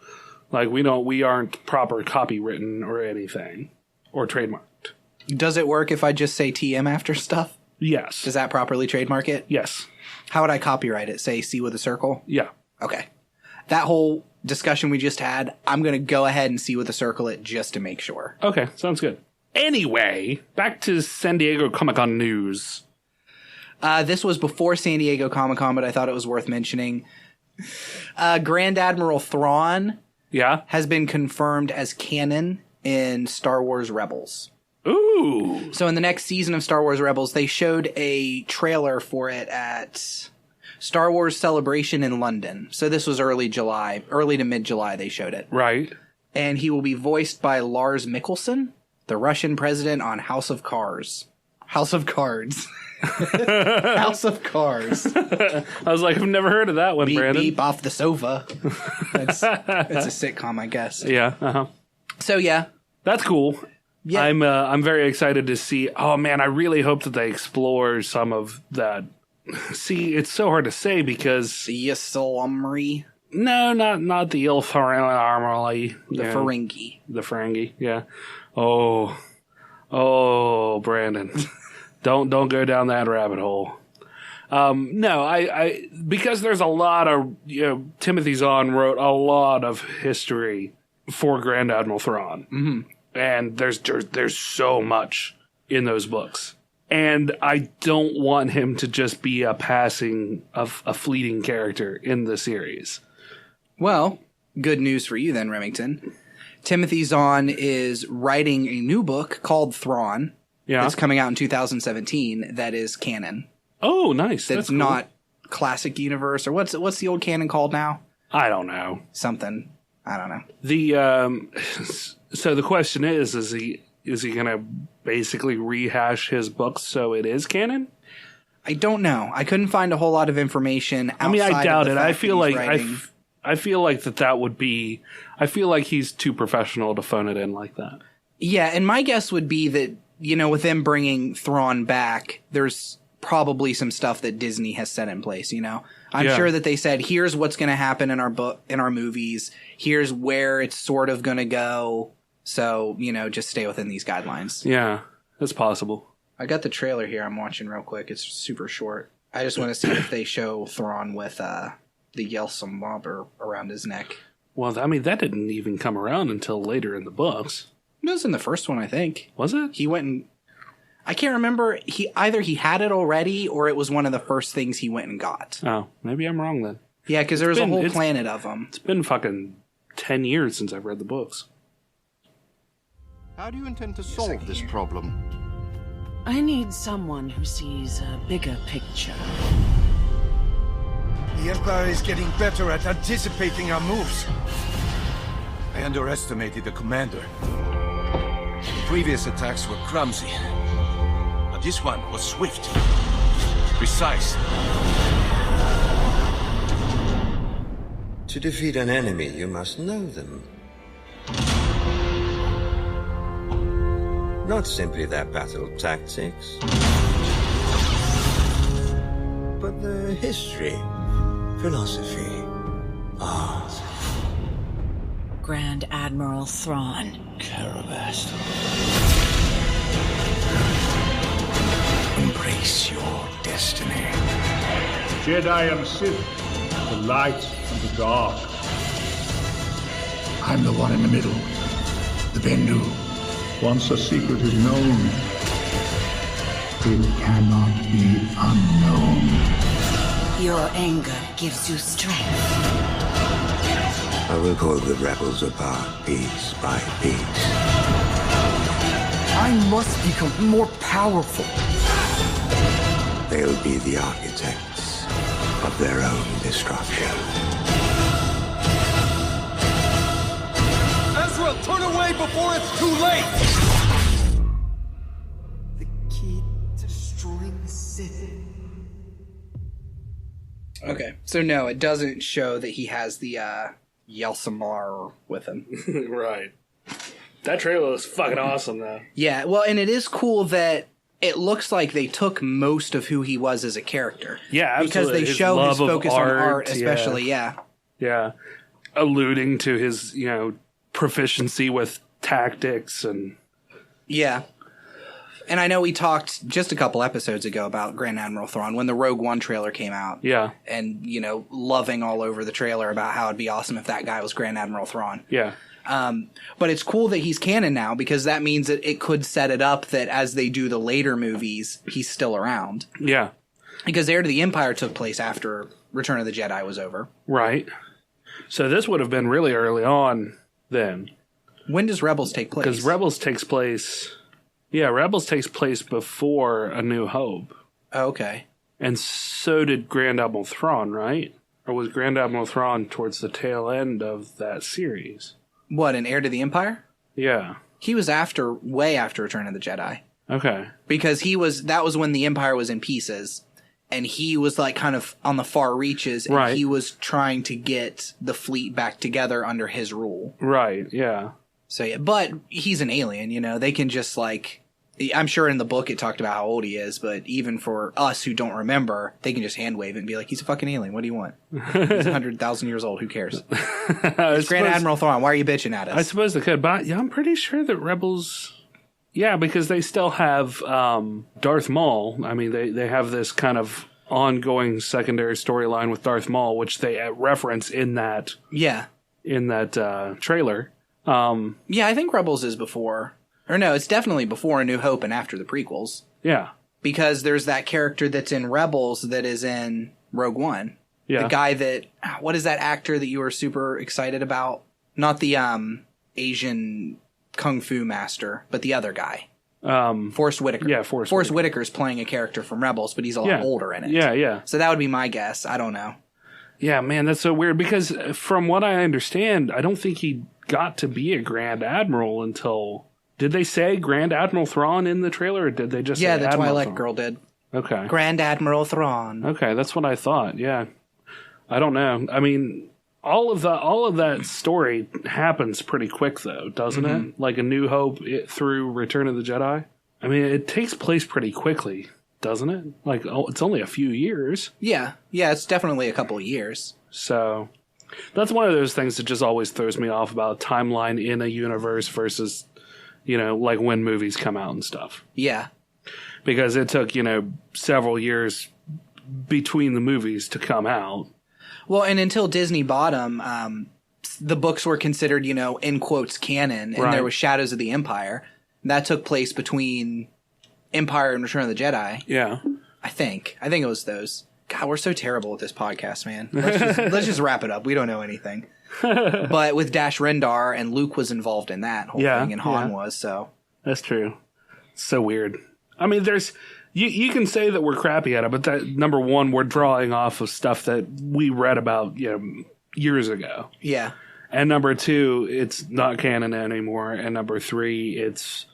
Like, we aren't proper copywritten or anything. Or trademarked. Does it work if I just say TM after stuff? Yes. Does that properly trademark it? Yes. How would I copyright it? Say C with a circle? Yeah. Okay. That whole discussion we just had, I'm going to go ahead and see with a circle it just to make sure. Okay, sounds good. Anyway, back to San Diego Comic-Con news. This was before San Diego Comic-Con, but I thought it was worth mentioning. Grand Admiral Thrawn has been confirmed as canon in Star Wars Rebels. Ooh. So in the next season of Star Wars Rebels, they showed a trailer for it at Star Wars Celebration in London. So this was early to mid-July they showed it. Right. And he will be voiced by Lars Mikkelsen, the Russian president on House of Cards. House of Cards. House of Cards. I was like, I've never heard of that one, beep, Brandon. Beep off the sofa. That's a sitcom, I guess. Yeah, uh-huh. So, yeah. That's cool. Yeah. I'm very excited to see. Oh, man, I really hope that they explore some of that. See, it's so hard to say because... The Ysalamri? No, not the Ilfaramali. The Ferengi. The Ferengi, yeah. Oh, Brandon. Don't go down that rabbit hole. No, I because there's a lot of, Timothy Zahn wrote a lot of history for Grand Admiral Thrawn. Mm-hmm. And there's so much in those books. And I don't want him to just be a fleeting character in the series. Well, good news for you then, Remington. Timothy Zahn is writing a new book called Thrawn. Yeah. That's coming out in 2017 that is canon. Oh, nice. That's cool. Not classic universe, or what's the old canon called now? I don't know. Something. I don't know. So the question is he going to basically rehash his books so it is canon? I don't know. I couldn't find a whole lot of information outside. I mean, I doubt of it. the I fact feel that he's like writing. I feel like that would be. I feel like he's too professional to phone it in like that. Yeah, and my guess would be that, with them bringing Thrawn back, there's probably some stuff that Disney has set in place. I'm sure that they said, here's what's going to happen in our movies. Here's where it's sort of going to go. So, just stay within these guidelines. Yeah, that's possible. I got the trailer here I'm watching real quick. It's super short. I just want to see if they show Thrawn with the Yelsum bobber around his neck. Well, I mean, that didn't even come around until later in the books. It was in the first one, I think. Was it? He went and... I can't remember. Either he had it already, or it was one of the first things he went and got. Oh, maybe I'm wrong then. Yeah, because there was a whole planet of them. It's been fucking 10 years since I've read the books. How do you intend to solve this problem? I need someone who sees a bigger picture. The Empire is getting better at anticipating our moves. I underestimated the commander. The previous attacks were clumsy, but this one was swift, precise. To defeat an enemy, you must know them. Not simply their battle tactics, but their history, philosophy, art. Grand Admiral Thrawn. Carabas. Embrace your destiny. Jedi and Sith, the light and the dark. I'm the one in the middle, the Bendu. Once a secret is known, it cannot be unknown. Your anger gives you strength. I will pull the rebels apart piece by piece. I must become more powerful. They'll be the architects of their own destruction. Ezra, turn away before it's too late! The key to destroying the Sith. Okay, so no, it doesn't show that he has the Yelsamar with him. Right. That trailer was fucking awesome, though. Yeah, well, and it is cool that it looks like they took most of who he was as a character. Yeah, absolutely. Because they show his focus on art, especially, yeah. Yeah. Alluding to his, proficiency with tactics and... Yeah. And I know we talked just a couple episodes ago about Grand Admiral Thrawn when the Rogue One trailer came out. Yeah. And, loving all over the trailer about how it'd be awesome if that guy was Grand Admiral Thrawn. Yeah. But it's cool that he's canon now because that means that it could set it up that as they do the later movies, he's still around. Yeah. Because Heir to the Empire took place after Return of the Jedi was over. Right. So this would have been really early on then. When does Rebels take place? Because Rebels takes place... Yeah, Rebels takes place before A New Hope. Oh, okay. And so did Grand Admiral Thrawn, right? Or was Grand Admiral Thrawn towards the tail end of that series? What, in Heir to the Empire? Yeah. He was way after Return of the Jedi. Okay. Because that was when the Empire was in pieces. And he was like kind of on the far reaches. And right. He was trying to get the fleet back together under his rule. Right, yeah. So yeah, but he's an alien, they can just I'm sure in the book it talked about how old he is, but even for us who don't remember, they can just hand wave it and be like, he's a fucking alien. What do you want? He's 100,000 years old. Who cares? It's Grand Admiral Thrawn. Why are you bitching at us? I suppose they could, but I'm pretty sure that Rebels... Yeah, because they still have Darth Maul. I mean, they have this kind of ongoing secondary storyline with Darth Maul, which they reference in that trailer. Yeah, I think Rebels is before. Or no, it's definitely before A New Hope and after the prequels. Yeah. Because there's that character that's in Rebels that is in Rogue One. Yeah. The guy that... What is that actor that you were super excited about? Not the Asian Kung Fu master, but the other guy. Forrest Whitaker. Yeah, Forrest Whitaker's playing a character from Rebels, but he's a lot older in it. Yeah, yeah. So that would be my guess. I don't know. Yeah, man, that's so weird. Because from what I understand, I don't think he got to be a Grand Admiral until... Did they say Grand Admiral Thrawn in the trailer, or did they just say the Admiral Twilight Thrawn? girl did. Okay. Grand Admiral Thrawn. Okay, that's what I thought, yeah. I don't know. I mean, all of that story happens pretty quick, though, doesn't it? Like A New Hope through Return of the Jedi. I mean, it takes place pretty quickly, doesn't it? Like, it's only a few years. Yeah, it's definitely a couple of years. So, that's one of those things that just always throws me off about timeline in a universe versus... like when movies come out and stuff. Yeah. Because it took, several years between the movies to come out. Well, and until Disney bought them, the books were considered, in quotes, canon, and there was Shadows of the Empire. That took place between Empire and Return of the Jedi. Yeah. I think it was those. God, we're so terrible at this podcast, man. Let's just wrap it up. We don't know anything. But with Dash Rendar, and Luke was involved in that whole thing, and Han was, so. That's true. So weird. I mean, there's... You can say that we're crappy at it, but that, number one, we're drawing off of stuff that we read about, years ago. Yeah. And number two, it's not canon anymore. And number three, it's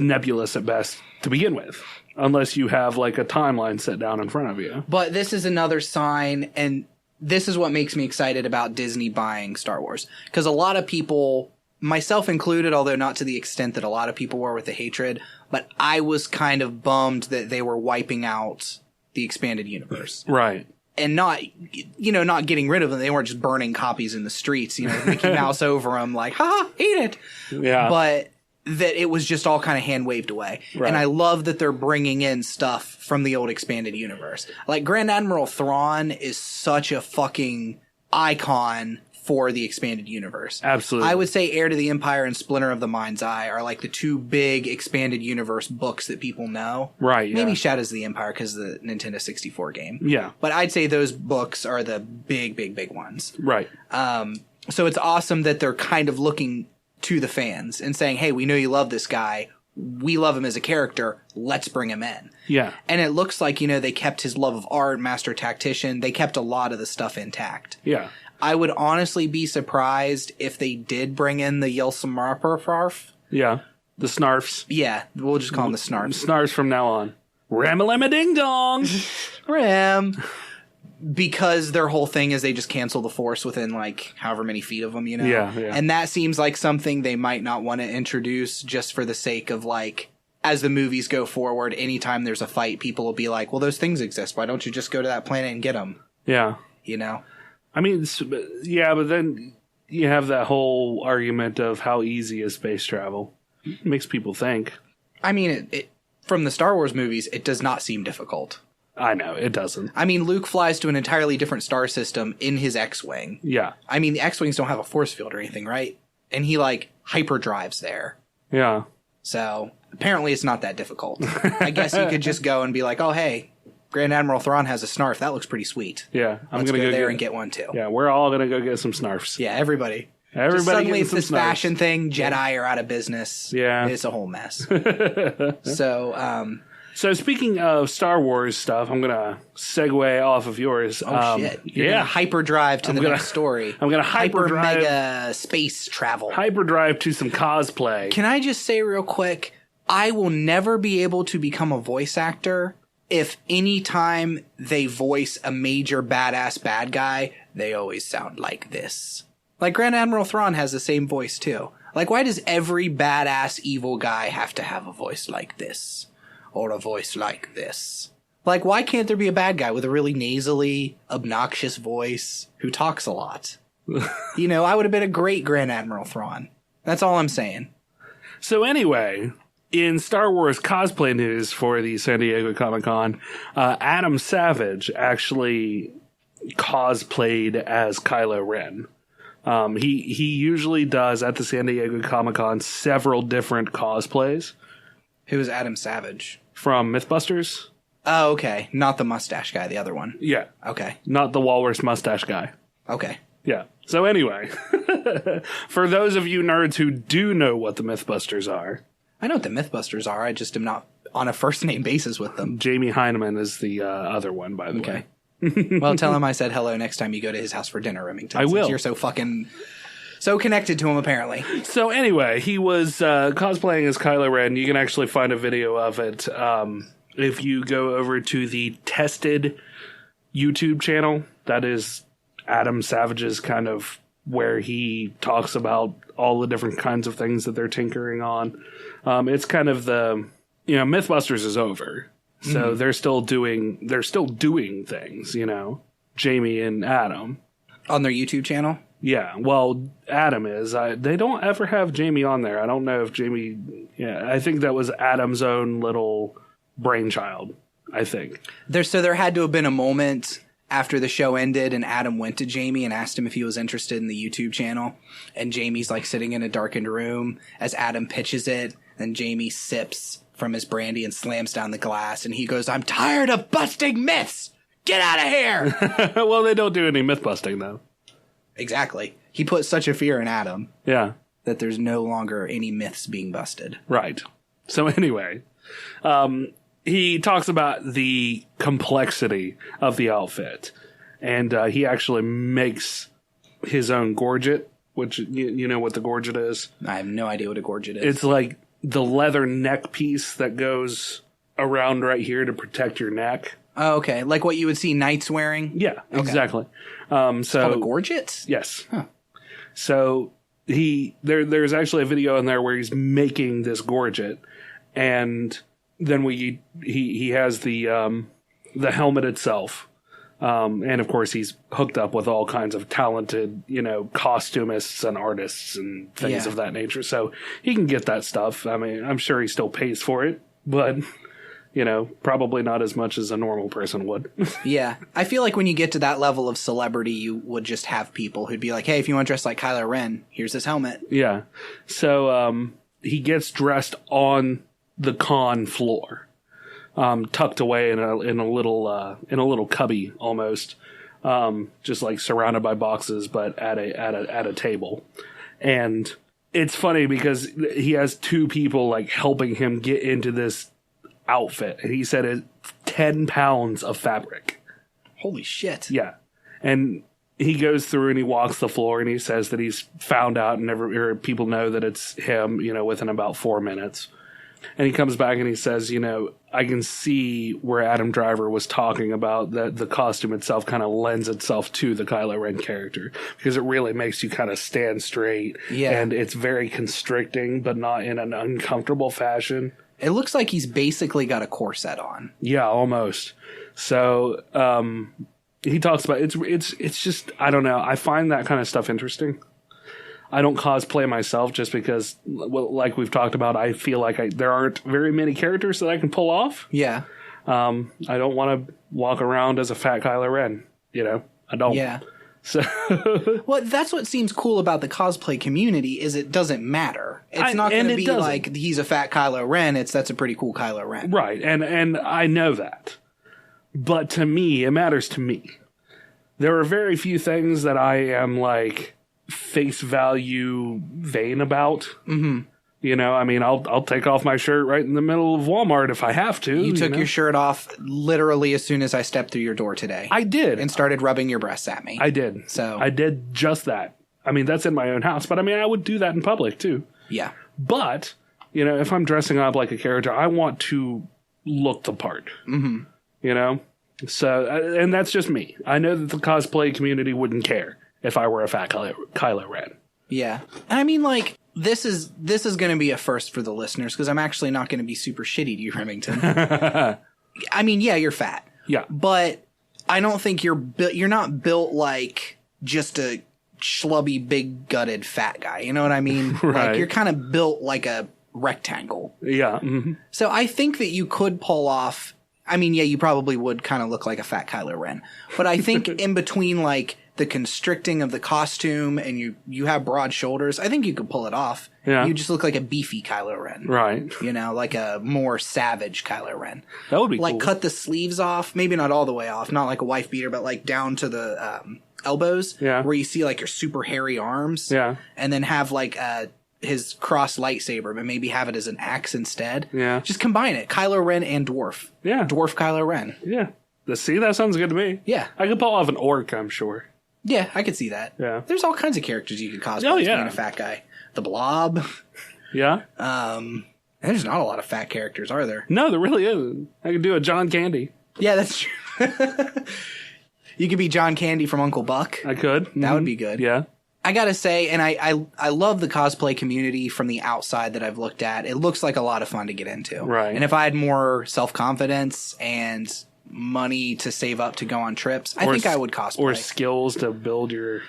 nebulous at best to begin with. Unless you have, like, a timeline set down in front of you. But this is another sign, and... This is what makes me excited about Disney buying Star Wars. Because a lot of people, myself included, although not to the extent that a lot of people were with the hatred, but I was kind of bummed that they were wiping out the expanded universe. Right. And not getting rid of them. They weren't just burning copies in the streets, Mickey Mouse over them like, ha, eat it. Yeah. But that it was just all kind of hand waved away. Right. And I love that they're bringing in stuff from the old expanded universe. Like Grand Admiral Thrawn is such a fucking icon for the expanded universe. Absolutely. I would say Heir to the Empire and Splinter of the Mind's Eye are like the two big expanded universe books that people know. Right. Maybe Shadows of the Empire because of the Nintendo 64 game. Yeah. But I'd say those books are the big ones. Right. So it's awesome that they're kind of looking to the fans and saying, hey, we know you love this guy. We love him as a character. Let's bring him in. Yeah. And it looks like, they kept his love of art, master tactician. They kept a lot of the stuff intact. Yeah. I would honestly be surprised if they did bring in the Yelsamarparfarf. Yeah. The Snarfs. Yeah. We'll just call them the Snarfs. Snarfs from now on. Ram-a-lam-a-ding-dong. Ram. Because their whole thing is they just cancel the Force within, like, however many feet of them, Yeah. And that seems like something they might not want to introduce just for the sake of, like, as the movies go forward, anytime there's a fight, people will be like, well, those things exist. Why don't you just go to that planet and get them? Yeah. I mean, but then you have that whole argument of how easy is space travel. It makes people think. I mean, it from the Star Wars movies, it does not seem difficult. I know, it doesn't. I mean, Luke flies to an entirely different star system in his X-Wing. Yeah. I mean, the X-Wings don't have a force field or anything, right? And he, like, hyperdrives there. Yeah. So, apparently it's not that difficult. I guess you could just go and be like, oh, hey, Grand Admiral Thrawn has a Snarf. That looks pretty sweet. Yeah. Let's go there and get one, too. Yeah, we're all going to go get some Snarfs. Yeah, everybody. Suddenly it's this fashion thing. Jedi are out of business. Yeah. It's a whole mess. So speaking of Star Wars stuff, I'm going to segue off of yours. Oh, shit. You're going to hyperdrive to the next story. I'm going to hyperdrive. Mega space travel. Hyperdrive to some cosplay. Can I just say real quick, I will never be able to become a voice actor if any time they voice a major badass bad guy, they always sound like this. Like Grand Admiral Thrawn has the same voice too. Like, why does every badass evil guy have to have a voice like this? Or a voice like this? Like, why can't there be a bad guy with a really nasally, obnoxious voice who talks a lot? I would have been a great Grand Admiral Thrawn. That's all I'm saying. So anyway, in Star Wars cosplay news for the San Diego Comic-Con, Adam Savage actually cosplayed as Kylo Ren. He usually does at the San Diego Comic-Con several different cosplays. Who is Adam Savage? From Mythbusters. Oh, okay. Not the mustache guy, the other one. Yeah. Okay. Not the walrus mustache guy. Okay. Yeah. So anyway, for those of you nerds who do know what the Mythbusters are. I know what the Mythbusters are. I just am not on a first name basis with them. Jamie Heineman is the other one, by the way. Well, tell him I said hello next time you go to his house for dinner, Remington. I will. You're so connected to him, apparently. So anyway, he was cosplaying as Kylo Ren. You can actually find a video of it if you go over to the Tested YouTube channel. That is Adam Savage's kind of where he talks about all the different kinds of things that they're tinkering on. It's kind of Mythbusters is over. So they're still doing things, Jamie and Adam. On their YouTube channel? Yeah, well, Adam is. They don't ever have Jamie on there. I don't know if Jamie... Yeah, I think that was Adam's own little brainchild, I think. There had to have been a moment after the show ended and Adam went to Jamie and asked him if he was interested in the YouTube channel. And Jamie's like sitting in a darkened room as Adam pitches it. And Jamie sips from his brandy and slams down the glass. And he goes, "I'm tired of busting myths! Get out of here!" Well, they don't do any myth busting, though. Exactly. He put such a fear in Adam. Yeah. That there's no longer any myths being busted. Right. So anyway, he talks about the complexity of the outfit. And he actually makes his own gorget, which you know what the gorget is? I have no idea what a gorget is. It's like the leather neck piece that goes around right here to protect your neck. Oh, okay. Like what you would see knights wearing? Yeah, okay. Exactly. It's called a gorget? Yes. Huh. So there's actually a video in there where he's making this gorget, and then he has the helmet itself, and of course he's hooked up with all kinds of talented costumists and artists and things of that nature. So he can get that stuff. I mean, I'm sure he still pays for it, but probably not as much as a normal person would. Yeah. I feel like when you get to that level of celebrity, you would just have people who'd be like, "Hey, if you want to dress like Kylo Ren, here's this helmet." Yeah. So he gets dressed on the con floor, tucked away in a little cubby almost, just like surrounded by boxes, but at a table. And it's funny because he has two people like helping him get into this outfit, and he said it's 10 pounds of fabric. Holy shit. Yeah. And he goes through and he walks the floor and he says that he's found out and people know that it's him, within about 4 minutes. And he comes back and he says, I can see where Adam Driver was talking about that the costume itself kind of lends itself to the Kylo Ren character because it really makes you kind of stand straight. Yeah. And it's very constricting, but not in an uncomfortable fashion. It looks like he's basically got a corset on. Yeah, almost. So he talks about it's just, I don't know. I find that kind of stuff interesting. I don't cosplay myself just because, well, like we've talked about, I feel like there aren't very many characters that I can pull off. Yeah. I don't want to walk around as a fat Kylo Ren. I don't. Yeah. So well, that's what seems cool about the cosplay community is it doesn't matter. It's not going to be like he's a fat Kylo Ren. That's a pretty cool Kylo Ren. Right. And I know that. But to me, it matters to me. There are very few things that I am like face value vain about. Mm-hmm. I'll take off my shirt right in the middle of Walmart if I have to. You took your shirt off literally as soon as I stepped through your door today. I did. And started rubbing your breasts at me. I did. So I did just that. That's in my own house, but I would do that in public too. Yeah. But, if I'm dressing up like a character, I want to look the part. Mm-hmm. So, and that's just me. I know that the cosplay community wouldn't care if I were a fat Kylo Ren. Yeah. And this is going to be a first for the listeners because I'm actually not going to be super shitty to you, Remington. Yeah, you're fat. Yeah. But I don't think you're not built like just a schlubby, big gutted fat guy. You know what I mean? Right. Like you're kind of built like a rectangle. Yeah. Mm-hmm. So I think that you could pull off. I mean, yeah, you probably would kind of look like a fat Kylo Ren, but I think in between like the constricting of the costume and you have broad shoulders, I think you could pull it off. Yeah. You just look like a beefy Kylo Ren. Right. You know, like a more savage Kylo Ren. That would be like cool. cut the sleeves off, maybe not all the way off, not like a wife beater, but like down to the elbows, where you see like your super hairy arms, and then have like his cross lightsaber, but maybe have it as an axe instead. Yeah. Just combine it. Kylo Ren and dwarf. Yeah. Dwarf Kylo Ren. Yeah. See, that sounds good to me. Yeah. I could pull off an orc, I'm sure. Yeah, I could see that. Yeah. There's all kinds of characters you could cosplay as being a fat guy. The Blob. Yeah. There's not a lot of fat characters, are there? No, there really isn't. I could do a John Candy. Yeah, that's true. You could be John Candy from Uncle Buck. I could. That would be good. Yeah. I gotta say, and I love the cosplay community from the outside that I've looked at. It looks like a lot of fun to get into. Right. And if I had more self-confidence and money to save up to go on trips, I think I would cosplay. Or skills to build your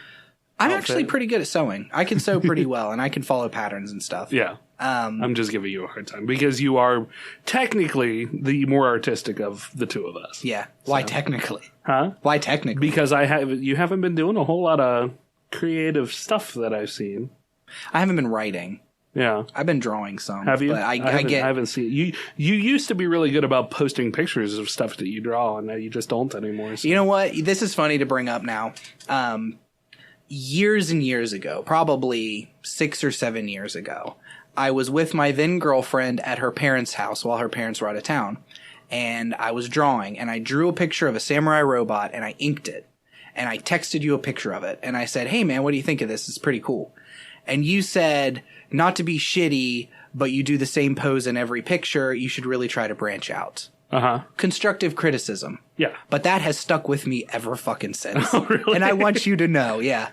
I'm outfit. actually pretty good at sewing. I can sew pretty well, and I can follow patterns and stuff. Yeah. I'm just giving you a hard time because you are technically the more artistic of the two of us. Yeah. Why technically? Huh? Why technically? Because you haven't been doing a whole lot of creative stuff that I've seen. I haven't been writing. Yeah. I've been drawing some. Have you? But I haven't seen you. You used to be really good about posting pictures of stuff that you draw, and now you just don't anymore. So. You know what? This is funny to bring up now. Years and years ago, probably 6 or 7 years ago, I was with my then girlfriend at her parents' house while her parents were out of town. And I was drawing, and I drew a picture of a samurai robot, and I inked it. And I texted you a picture of it. And I said, hey, man, what do you think of this? It's pretty cool. And you said, not to be shitty, but you do the same pose in every picture. You should really try to branch out. Uh-huh. Constructive criticism. Yeah. But that has stuck with me ever fucking since. Oh, really? And I want you to know, yeah.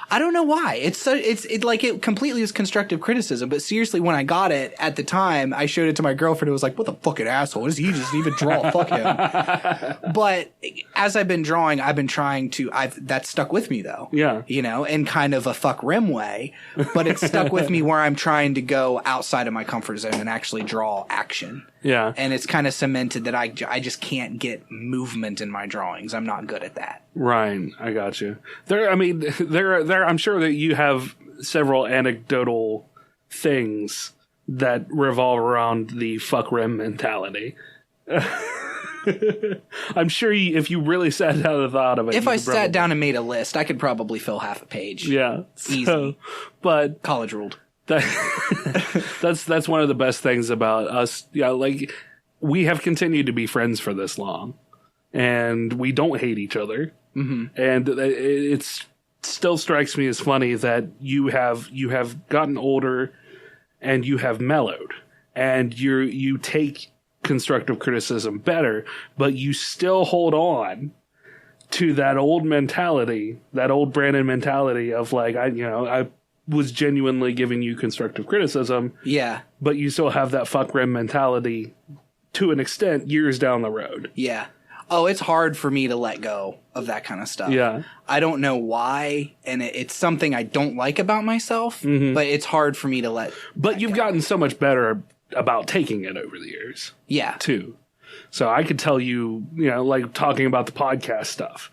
I don't know why. It completely is constructive criticism, but seriously, when I got it at the time, I showed it to my girlfriend who was like, what the fucking asshole is he? Just even draw? Fuck him. But as I've been drawing, I've been trying to, that stuck with me though. Yeah. You know, in kind of a fuck rim way, but it's stuck with me where I'm trying to go outside of my comfort zone and actually draw action. Yeah. And it's kind of cemented that I just can't get movement in my drawings. I'm not good at that. Right. I got you. I'm sure that you have several anecdotal things that revolve around the fuck rim mentality. I'm sure if you really sat down and thought of it. If I sat down and made a list, I could probably fill half a page. Yeah. Easy. But college ruled. That's one of the best things about us. Yeah, like we have continued to be friends for this long, and we don't hate each other. Mm-hmm. And it still strikes me as funny that you have gotten older, and you have mellowed, and you take constructive criticism better, but you still hold on to that old mentality, that old Brandon mentality of like I was genuinely giving you constructive criticism. Yeah. But you still have that fuck rim mentality to an extent years down the road. Yeah. Oh, it's hard for me to let go of that kind of stuff. Yeah. I don't know why, and it's something I don't like about myself, but it's hard for me to let. But you've gotten so much better about taking it over the years. Yeah. Too. So I could tell you, like talking about the podcast stuff,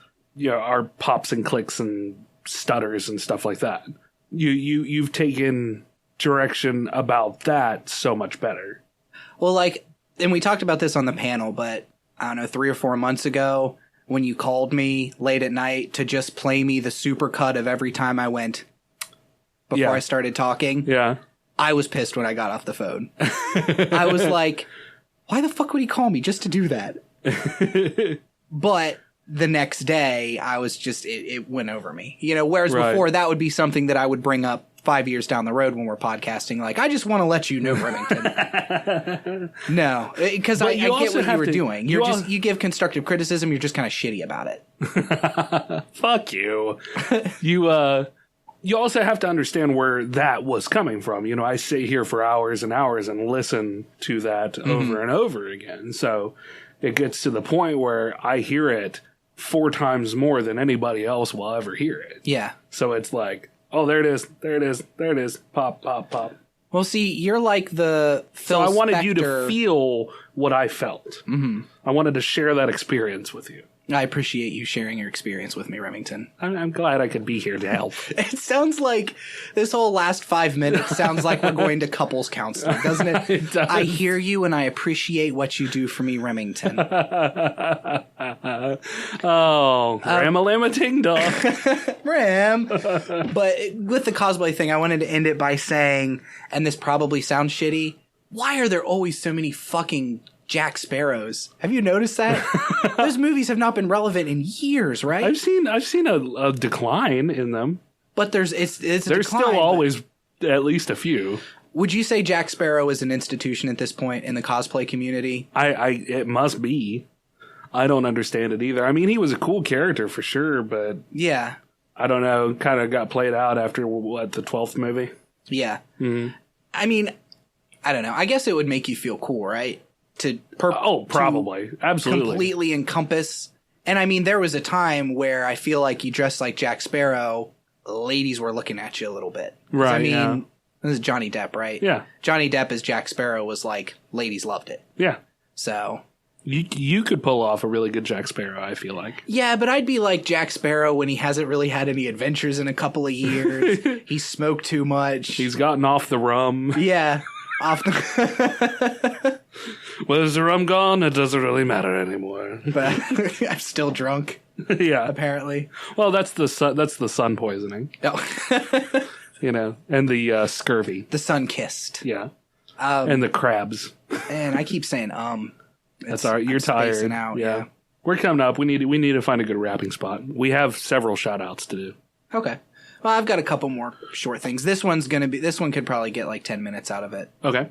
our pops and clicks and stutters and stuff like that. You've taken direction about that so much better. Well, and we talked about this on the panel, but I don't know, 3 or 4 months ago when you called me late at night to just play me the super cut of every time I went before I started talking. Yeah. I was pissed when I got off the phone. I was like, why the fuck would he call me just to do that? But the next day, I was just, it went over me. Whereas before, that would be something that I would bring up 5 years down the road when we're podcasting. Like, I just want to let you know, Remington. No, because I get what you were doing. You give constructive criticism, you're just kind of shitty about it. Fuck you. You also have to understand where that was coming from. I sit here for hours and hours and listen to that over and over again. So it gets to the point where I hear it 4 times more than anybody else will ever hear it. Yeah. So it's like, oh, there it is, there it is, there it is, pop, pop, pop. Well, see, you're like the Phil So I wanted you to Spector- feel what I felt. Mm-hmm. I wanted to share that experience with you. I appreciate you sharing your experience with me, Remington. I'm glad I could be here to help. It sounds like this whole last 5 minutes sounds like we're going to couples counseling, doesn't it? It does. I hear you and I appreciate what you do for me, Remington. Grandma Ting Dong. Ram. But with the cosplay thing, I wanted to end it by saying, and this probably sounds shitty, why are there always so many fucking Jack Sparrows? Have you noticed that? Those movies have not been relevant in years, right? I've seen a decline in them. But it's a There's decline, still but- always at least a few. Would you say Jack Sparrow is an institution at this point in the cosplay community? It must be. I don't understand it either. I mean, he was a cool character for sure, but Yeah. I don't know, kind of got played out after the 12th movie. Yeah. Mm-hmm. I mean, I don't know. I guess it would make you feel cool, right? Probably. Absolutely. Completely encompass. And I mean, there was a time where I feel like you dressed like Jack Sparrow, ladies were looking at you a little bit. Right. I mean, yeah. this is Johnny Depp, right? Yeah. Johnny Depp as Jack Sparrow was like, ladies loved it. Yeah. So. You could pull off a really good Jack Sparrow, I feel like. Yeah, but I'd be like Jack Sparrow when he hasn't really had any adventures in a couple of years. He smoked too much. He's gotten off the rum. Yeah. Off the. Well, is the rum gone? It doesn't really matter anymore. But I'm still drunk. Yeah. Apparently. Well, that's the sun poisoning. Oh. And the scurvy. The sun kissed. Yeah. And the crabs. And I keep saying That's all right. You're I'm tired. spacing out, yeah. We're coming up. We need to find a good wrapping spot. We have several shout outs to do. Okay. Well, I've got a couple more short things. This one could probably get like 10 minutes out of it. Okay.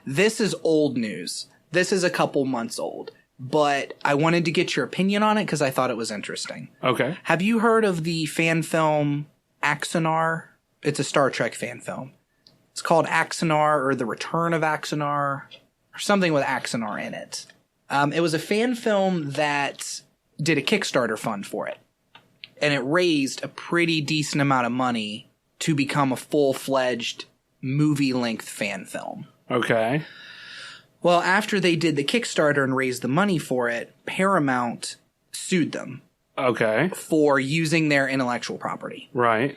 This is old news. This is a couple months old, but I wanted to get your opinion on it because I thought it was interesting. Okay. Have you heard of the fan film Axanar? It's a Star Trek fan film. It's called Axanar or The Return of Axanar or something with Axanar in it. It was a fan film that did a Kickstarter fund for it. And it raised a pretty decent amount of money to become a full-fledged movie-length fan film. Okay. Well, after they did the Kickstarter and raised the money for it, Paramount sued them. Okay. For using their intellectual property. Right.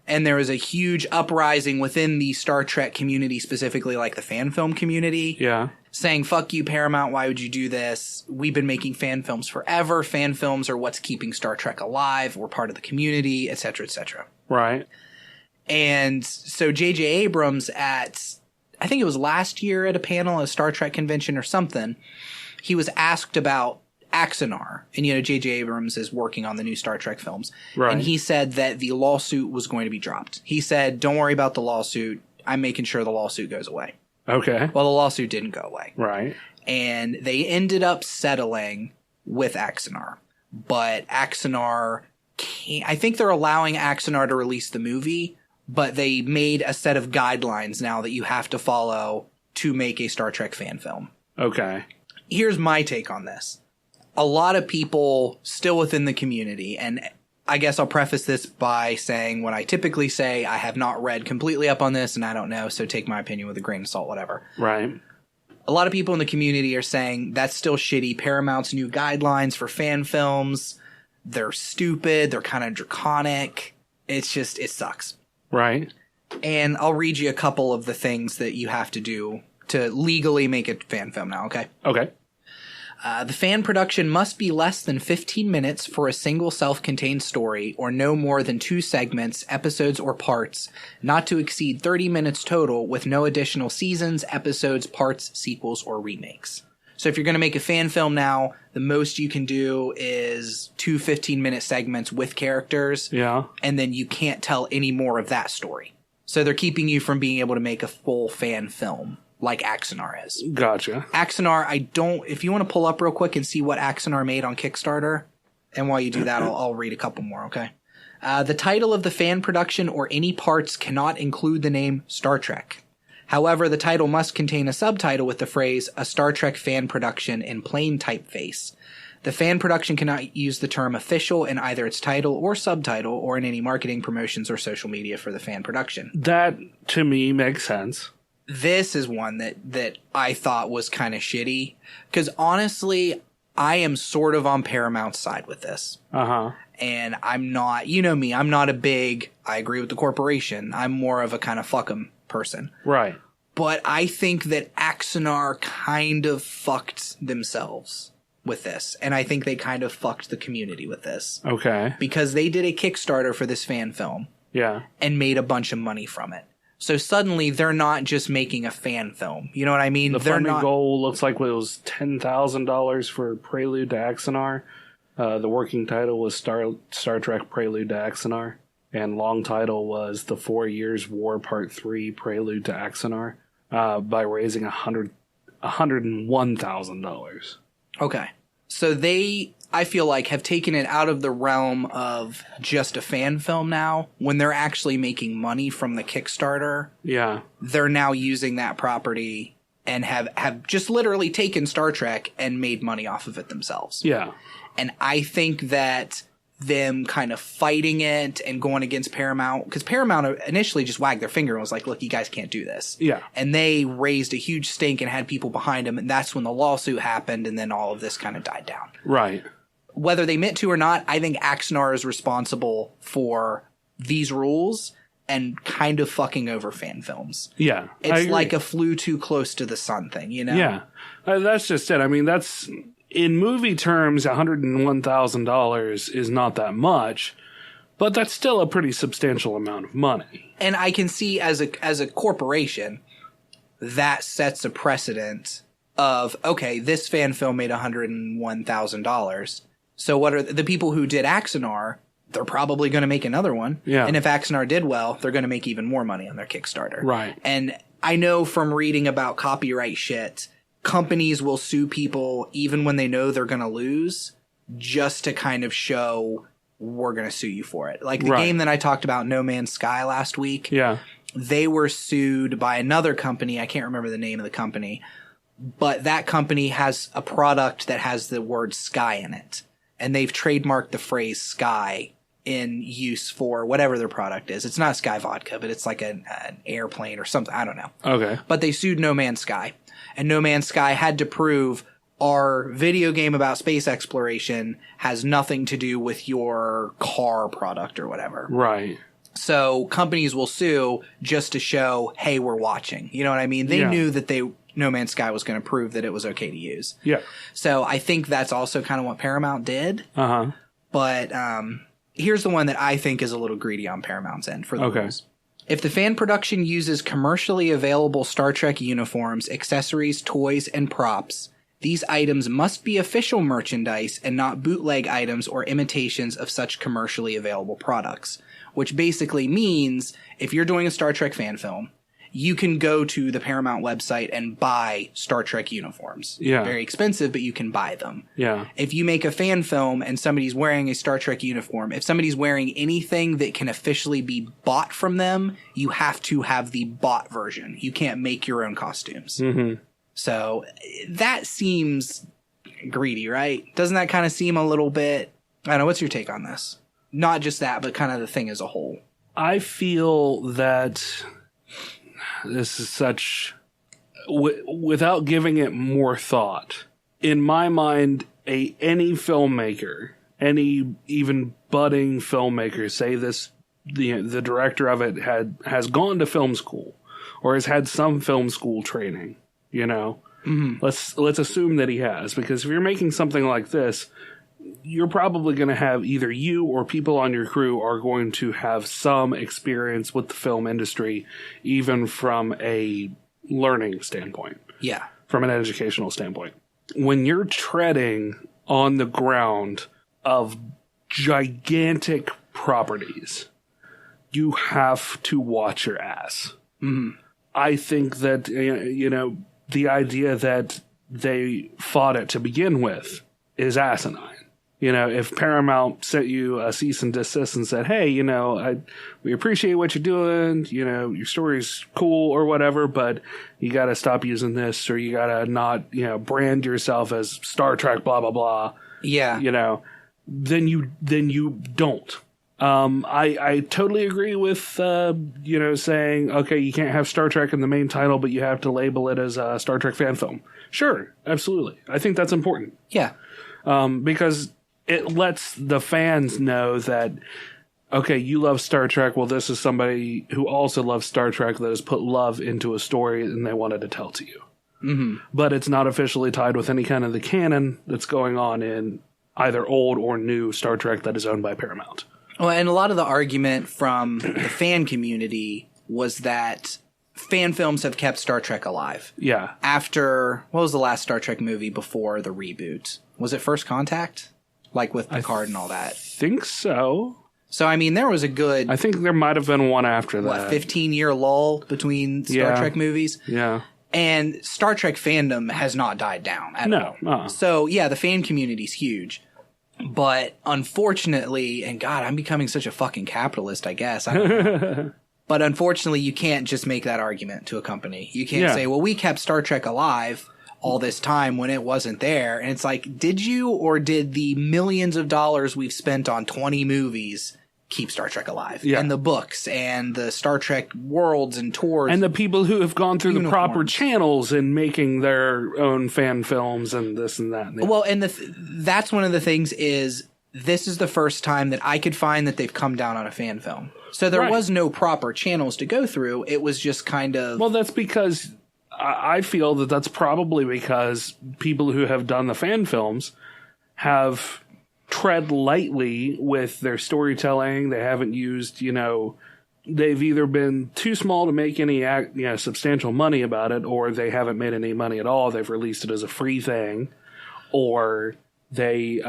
And there was a huge uprising within the Star Trek community, specifically like the fan film community. Yeah. Saying, fuck you, Paramount, why would you do this? We've been making fan films forever. Fan films are what's keeping Star Trek alive. We're part of the community, etc., etc. Right. And so J.J. Abrams I think it was last year at a panel at a Star Trek convention or something, he was asked about Axanar. And, J.J. Abrams is working on the new Star Trek films. Right. And he said that the lawsuit was going to be dropped. He said, don't worry about the lawsuit. I'm making sure the lawsuit goes away. Okay. Well, the lawsuit didn't go away. Right. And they ended up settling with Axanar. But Axanar I think they're allowing Axanar to release the movie, but they made a set of guidelines now that you have to follow to make a Star Trek fan film. Okay. Here's my take on this. A lot of people still within the community, and I guess I'll preface this by saying what I typically say. I have not read completely up on this, and I don't know, so take my opinion with a grain of salt, whatever. Right. A lot of people in the community are saying that's still shitty. Paramount's new guidelines for fan films, they're stupid, they're kind of draconic. It sucks. Right. And I'll read you a couple of the things that you have to do to legally make a fan film now, okay? Okay. The fan production must be less than 15 minutes for a single self-contained story, or no more than 2 segments, episodes, or parts, not to exceed 30 minutes total, with no additional seasons, episodes, parts, sequels, or remakes. So if you're going to make a fan film now, the most you can do is 2 15-minute segments with characters. Yeah. And then you can't tell any more of that story. So they're keeping you from being able to make a full fan film like Axanar is. Gotcha. Axanar, if you want to pull up real quick and see what Axanar made on Kickstarter, and while you do that, I'll read a couple more, okay? The title of the fan production or any parts cannot include the name Star Trek. However, the title must contain a subtitle with the phrase, a Star Trek fan production in plain typeface. The fan production cannot use the term official in either its title or subtitle or in any marketing, promotions, or social media for the fan production. That, to me, makes sense. This is one that I thought was kind of shitty. Because honestly, I am sort of on Paramount's side with this. Uh-huh. And I'm not, you know me, I'm not a big, I agree with the corporation. I'm more of a kind of fuck 'em person. Right. But I think that Axanar kind of fucked themselves with this. And I think they kind of fucked the community with this. Okay. Because they did a Kickstarter for this fan film. Yeah. And made a bunch of money from it. So suddenly they're not just making a fan film. You know what I mean? The they're funding not... goal looks like it was $10,000 for Prelude to Axanar. The working title was Star Trek Prelude to Axanar. And long title was The 4 Years War Part 3 Prelude to Axanar, by raising $101,000. Okay. So they, I feel like, have taken it out of the realm of just a fan film now. When they're actually making money from the Kickstarter, yeah, they're now using that property and have just literally taken Star Trek and made money off of it themselves. Yeah. And I think that them kind of fighting it and going against Paramount, because Paramount initially just wagged their finger and was like, look, you guys can't do this. Yeah. And they raised a huge stink and had people behind them, and that's when the lawsuit happened, and then all of this kind of died down. Right. Whether they meant to or not, I think Axanar is responsible for these rules and kind of fucking over fan films. Yeah. It's like a flew too close to the sun thing, you know? Yeah. That's just it. I mean, that's... In movie terms, $101,000 is not that much, but that's still a pretty substantial amount of money. And I can see as a corporation, that sets a precedent of, okay, this fan film made $101,000. So what are the people who did Axanar? They're probably going to make another one. Yeah. And if Axanar did well, they're going to make even more money on their Kickstarter. Right. And I know from reading about copyright shit, companies will sue people even when they know they're going to lose, just to kind of show we're going to sue you for it. Like the game that I talked about, No Man's Sky, last week. Yeah. They were sued by another company. I can't remember the name of the company, but that company has a product that has the word sky in it. And they've trademarked the phrase sky in use for whatever their product is. It's not Sky Vodka, but it's like an airplane or something. I don't know. Okay. But they sued No Man's Sky. And No Man's Sky had to prove our video game about space exploration has nothing to do with your car product or whatever. Right. So companies will sue just to show, hey, we're watching. You know what I mean? They knew that No Man's Sky was going to prove that it was okay to use. Yeah. So I think that's also kind of what Paramount did. Uh-huh. But here's the one that I think is a little greedy on Paramount's end for the rules. If the fan production uses commercially available Star Trek uniforms, accessories, toys, and props, these items must be official merchandise and not bootleg items or imitations of such commercially available products. Which basically means if you're doing a Star Trek fan film, you can go to the Paramount website and buy Star Trek uniforms. Yeah. Very expensive, but you can buy them. Yeah. If you make a fan film and somebody's wearing a Star Trek uniform, if somebody's wearing anything that can officially be bought from them, you have to have the bought version. You can't make your own costumes. Mm-hmm. So that seems greedy, right? Doesn't that kind of seem a little bit... I don't know, what's your take on this? Not just that, but kind of the thing as a whole. I feel that... This is such... without giving it more thought, in my mind, any filmmaker, any even budding filmmaker, say this, the director of it has gone to film school or has had some film school training, you know? Mm-hmm. Let's assume that he has, because if you're making something like this, you're probably going to have either you or people on your crew are going to have some experience with the film industry, even from a learning standpoint. Yeah. From an educational standpoint. When you're treading on the ground of gigantic properties, you have to watch your ass. Mm-hmm. I think that, you know, the idea that they fought it to begin with is asinine. You know, if Paramount sent you a cease and desist and said, hey, you know, we appreciate what you're doing, you know, your story's cool or whatever, but you got to stop using this, or you got to not, you know, brand yourself as Star Trek, blah, blah, blah. Yeah. You know, then you don't. I totally agree with, saying, okay, you can't have Star Trek in the main title, but you have to label it as a Star Trek fan film. Sure, absolutely. I think that's important. Yeah. Because it lets the fans know that, okay, you love Star Trek. Well, this is somebody who also loves Star Trek that has put love into a story and they wanted to tell to you. Mm-hmm. But it's not officially tied with any kind of the canon that's going on in either old or new Star Trek that is owned by Paramount. Well, and a lot of the argument from the fan community was that fan films have kept Star Trek alive. Yeah. After, what was the last Star Trek movie before the reboot? Was it First Contact? Like with Picard and all that? I think so. So, I mean, there was a good... I think there might have been one after that. 15-year lull between Star Trek movies? Yeah. And Star Trek fandom has not died down at all. No. So, yeah, the fan community's huge. But unfortunately, and God, I'm becoming such a fucking capitalist, I guess. I don't know. But unfortunately, you can't just make that argument to a company. You can't say, well, we kept Star Trek alive all this time when it wasn't there. And it's like, did you, or did the millions of dollars we've spent on 20 movies keep Star Trek alive? Yeah. And the books and the Star Trek worlds and tours. And the people who have gone through the proper channels in making their own fan films and this and that. Well, and that's one of the things is this is the first time that I could find that they've come down on a fan film. So there was no proper channels to go through. It was just kind of... Well, that's because I feel that that's probably because people who have done the fan films have tread lightly with their storytelling. They haven't used, they've either been too small to make any substantial money about it, or they haven't made any money at all. They've released it as a free thing, or they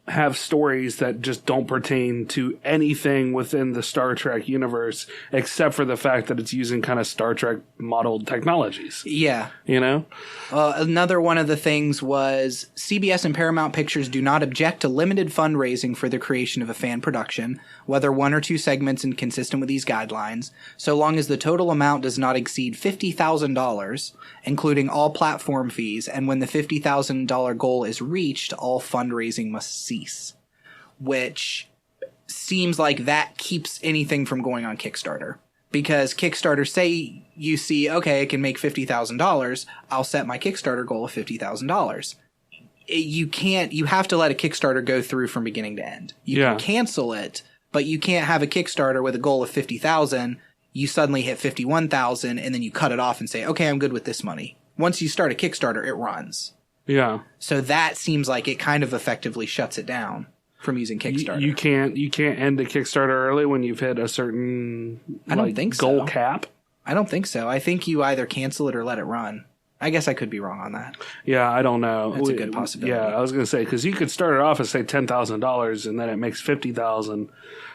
have stories that just don't pertain to anything within the Star Trek universe, except for the fact that it's using kind of Star Trek modeled technologies. Yeah. Another one of the things was CBS and Paramount Pictures do not object to limited fundraising for the creation of a fan production, whether one or two segments inconsistent with these guidelines, so long as the total amount does not exceed $50,000, including all platform fees, and when the $50,000 goal is reached, all fundraising must cease. Which seems like that keeps anything from going on Kickstarter. Because Kickstarter, say you see, okay, it can make $50,000, I'll set my Kickstarter goal of $50,000. You have to let a Kickstarter go through from beginning to end. You can cancel it, but you can't have a Kickstarter with a goal of $50,000, you suddenly hit $51,000, and then you cut it off and say, okay, I'm good with this money. Once you start a Kickstarter, it runs. Yeah. So that seems like it kind of effectively shuts it down from using Kickstarter. You can't end a Kickstarter early when you've hit a certain goal cap? I don't think so. I think you either cancel it or let it run. I guess I could be wrong on that. Yeah, I don't know. That's a good possibility. Yeah, I was going to say, because you could start it off as, say, $10,000, and then it makes $50,000,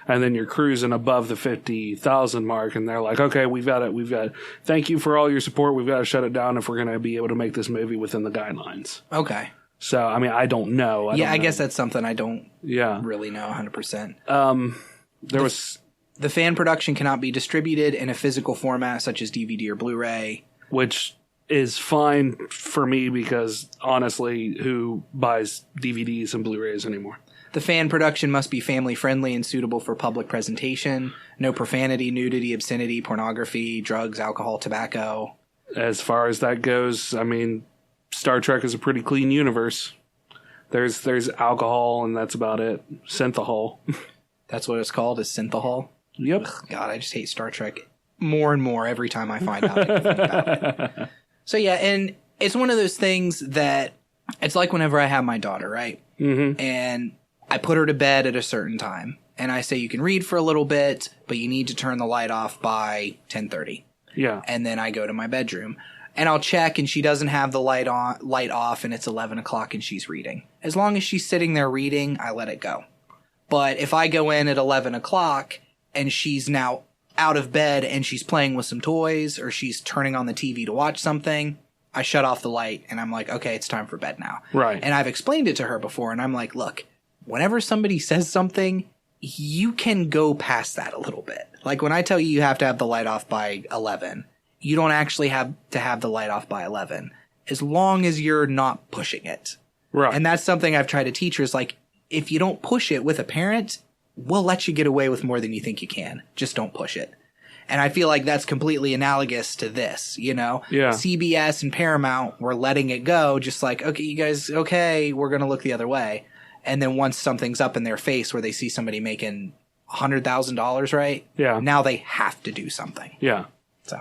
and then you're cruising above the $50,000 mark, and they're like, okay, we've got it. Thank you for all your support. We've got to shut it down if we're going to be able to make this movie within the guidelines. Okay. So, I mean, I don't know. I guess that's something I don't really know 100%. The fan production cannot be distributed in a physical format such as DVD or Blu-ray. Which is fine for me because, honestly, who buys DVDs and Blu-rays anymore? The fan production must be family-friendly and suitable for public presentation. No profanity, nudity, obscenity, pornography, drugs, alcohol, tobacco. As far as that goes, I mean, Star Trek is a pretty clean universe. There's alcohol, and that's about it. Synthahol. That's what it's called, is synthahol? Yep. Ugh, God, I just hate Star Trek more and more every time I find out anything about it. So yeah, and it's one of those things that it's like whenever I have my daughter, right? Mm-hmm. And I put her to bed at a certain time, and I say you can read for a little bit, but you need to turn the light off by 10:30. Yeah. And then I go to my bedroom, and I'll check, and she doesn't have the light off, and it's 11 o'clock, and she's reading. As long as she's sitting there reading, I let it go. But if I go in at 11 o'clock, and she's now out of bed and she's playing with some toys or she's turning on the TV to watch something, I shut off the light and I'm like, okay, it's time for bed now. Right. And I've explained it to her before and I'm like, look, whenever somebody says something, you can go past that a little bit. Like when I tell you have to have the light off by 11, you don't actually have to have the light off by 11 as long as you're not pushing it. Right. And that's something I've tried to teach her is like, if you don't push it with a parent, we'll let you get away with more than you think you can. Just don't push it. And I feel like that's completely analogous to this, you know? Yeah. CBS and Paramount were letting it go, just like, okay, you guys, okay, we're going to look the other way. And then once something's up in their face where they see somebody making $100,000, right? Yeah. Now they have to do something. Yeah. So.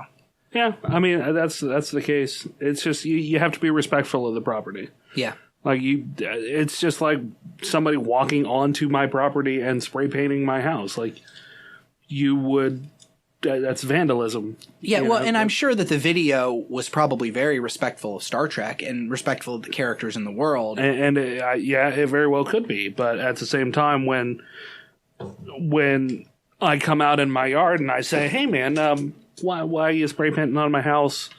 Yeah, I mean, that's the case. It's just, you have to be respectful of the property. Yeah. Like, it's just like somebody walking onto my property and spray painting my house. Like, you would... That's vandalism. Yeah, well, and I'm sure that the video was probably very respectful of Star Trek and respectful of the characters in the world. And yeah, it very well could be. But at the same time, when I come out in my yard and I say, "Hey, man, why are you spray painting on my house?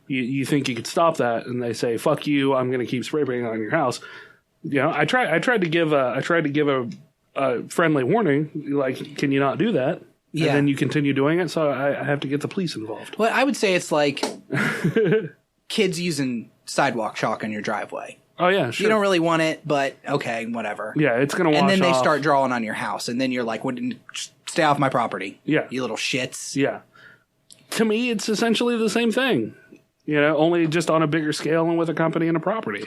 You think you could stop that?" And they say, "Fuck you! I'm going to keep spray painting on your house." You know, I tried to give a friendly warning, like, "Can you not do that?" Yeah. And then you continue doing it, so I have to get the police involved. Well, I would say it's like kids using sidewalk chalk on your driveway. Oh, yeah, sure. You don't really want it, but okay, whatever. Yeah, it's going to wash off. And then they start drawing on your house, and then you're like, stay off my property. Yeah. You little shits. Yeah. To me, it's essentially the same thing. You know, only just on a bigger scale and with a company and a property.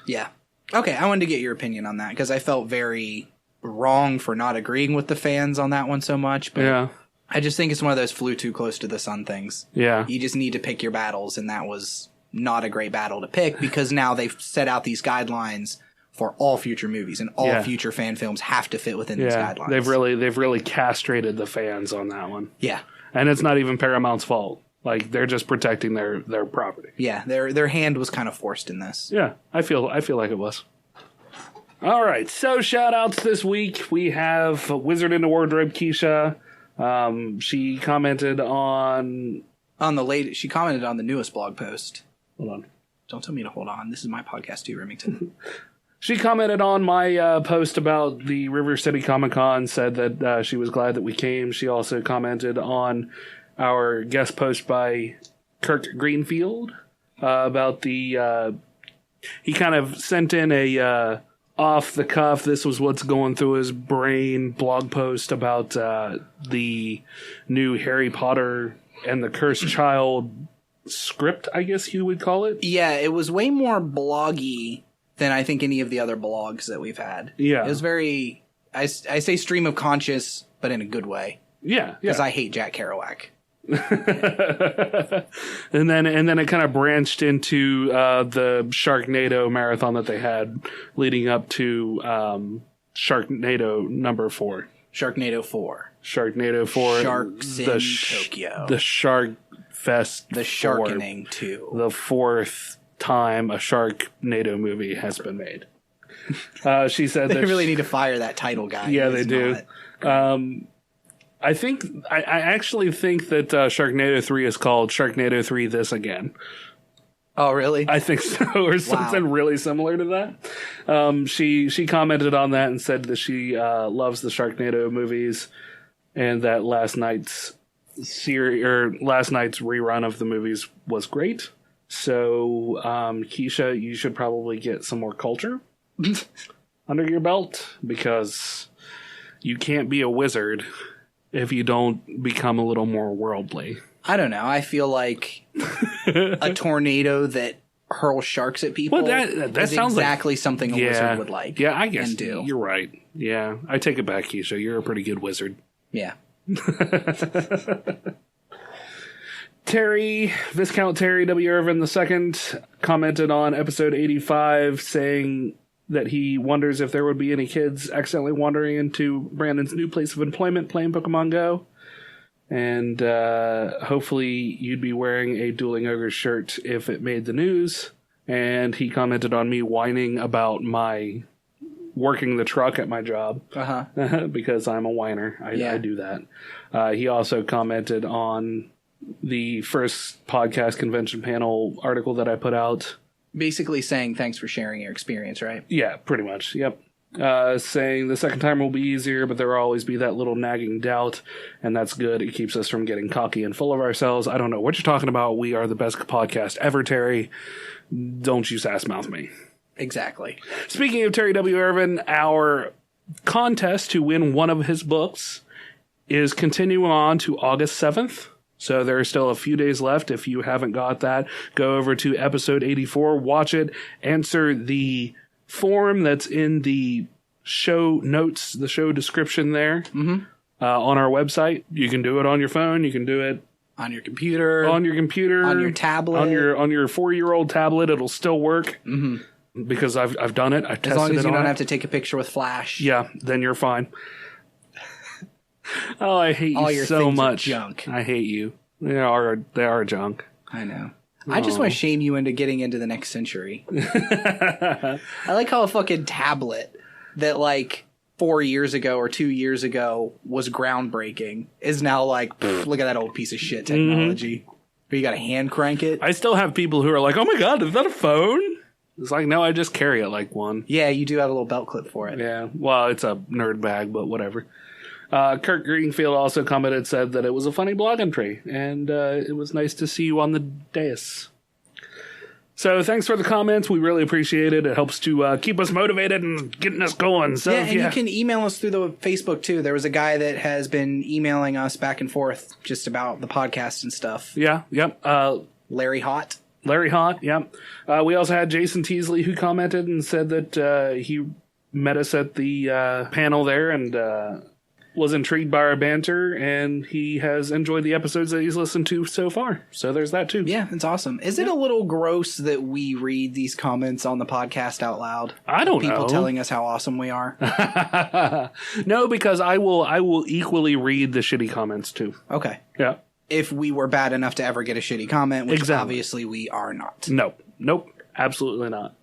Yeah. Okay, I wanted to get your opinion on that, because I felt very... wrong for not agreeing with the fans on that one so much, but yeah. I just think it's one of those flew too close to the sun things. Yeah. You just need to pick your battles, and that was not a great battle to pick because now they've set out these guidelines for all future movies, and all future fan films have to fit within these guidelines. They've really castrated the fans on that one. Yeah. And it's not even Paramount's fault. Like, they're just protecting their property. Yeah, their hand was kind of forced in this. Yeah, I feel like it was. All right, so shout-outs this week. We have Wizard in the Wardrobe, Keisha. She commented on she commented on the newest blog post. Hold on. Don't tell me to hold on. This is my podcast too, Remington. She commented on my post about the River City Comic Con, said that she was glad that we came. She also commented on our guest post by Kirk Greenfield about the... he kind of sent in a... off the cuff, this was what's going through his brain blog post about the new Harry Potter and the Cursed Child script, I guess you would call it. Yeah, it was way more bloggy than I think any of the other blogs that we've had. Yeah. It was very, I say stream of conscious, but in a good way. Yeah. Because I hate Jack Kerouac. and then it kind of branched into the Sharknado marathon that they had leading up to Sharknado number 4. Sharknado 4. Sharks in Tokyo. The Shark Fest. The Sharkening 2. The 4th time a Sharknado movie has been made. She said they really need to fire that title guy. Yeah, they do. I actually think that Sharknado 3 is called Sharknado 3 This Again. Oh, really? I think so, or something really similar to that. She commented on that and said that she loves the Sharknado movies, and that last night's rerun of the movies was great. So, Keisha, you should probably get some more culture under your belt, because you can't be a wizard if you don't become a little more worldly. I don't know. I feel like a tornado that hurls sharks at people that sounds exactly like something a wizard would like. Yeah, I guess and do. You're right. Yeah, I take it back, Keisha. You're a pretty good wizard. Yeah. Viscount Terry W. Irvin II commented on episode 85 saying that he wonders if there would be any kids accidentally wandering into Brandon's new place of employment playing Pokemon Go. And hopefully you'd be wearing a Dueling Ogres shirt if it made the news. And he commented on me whining about my working the truck at my job. Because I'm a whiner. I do that. He also commented on the first podcast convention panel article that I put out. Basically saying thanks for sharing your experience, right? Yeah, pretty much. Yep. Saying the second time will be easier, but there will always be that little nagging doubt, and that's good. It keeps us from getting cocky and full of ourselves. I don't know what you're talking about. We are the best podcast ever, Terry. Don't you sass mouth me. Exactly. Speaking of Terry W. Irvin, our contest to win one of his books is continuing on to August 7th. So there are still a few days left. If you haven't got that, go over to episode 84, watch it, answer the form that's in the show notes, the show description there on our website. You can do it on your phone. You can do it on your computer, on your tablet, on your 4-year-old tablet. It'll still work because I've done it. I've tested it. As long as you don't have to take a picture with Flash. Yeah, then you're fine. Oh, I hate you so much. Junk. I hate you. They are junk. I know. I just want to shame you into getting into the next century. I like how a fucking tablet that like 4 years ago or 2 years ago was groundbreaking is now like, look at that old piece of shit technology. But you got to hand crank it. I still have people who are like, oh my God, is that a phone? It's like, no, I just carry it like one. Yeah, you do have a little belt clip for it. Yeah, well, it's a nerd bag, but whatever. Kirk Greenfield also said that it was a funny blog entry, and it was nice to see you on the dais. So thanks for the comments. We really appreciate it. It helps to keep us motivated and getting us going. So, yeah, and you can email us through the Facebook, too. There was a guy that has been emailing us back and forth just about the podcast and stuff. Yeah, yep. Larry Hott. Yep. We also had Jason Teasley who commented and said that he met us at the panel there and was intrigued by our banter, and he has enjoyed the episodes that he's listened to so far. So there's that too. Yeah, it's awesome. Is it a little gross that we read these comments on the podcast out loud? I don't know. People telling us how awesome we are. No, because I will equally read the shitty comments too. Okay. Yeah. If we were bad enough to ever get a shitty comment, which obviously we are not. Nope, absolutely not.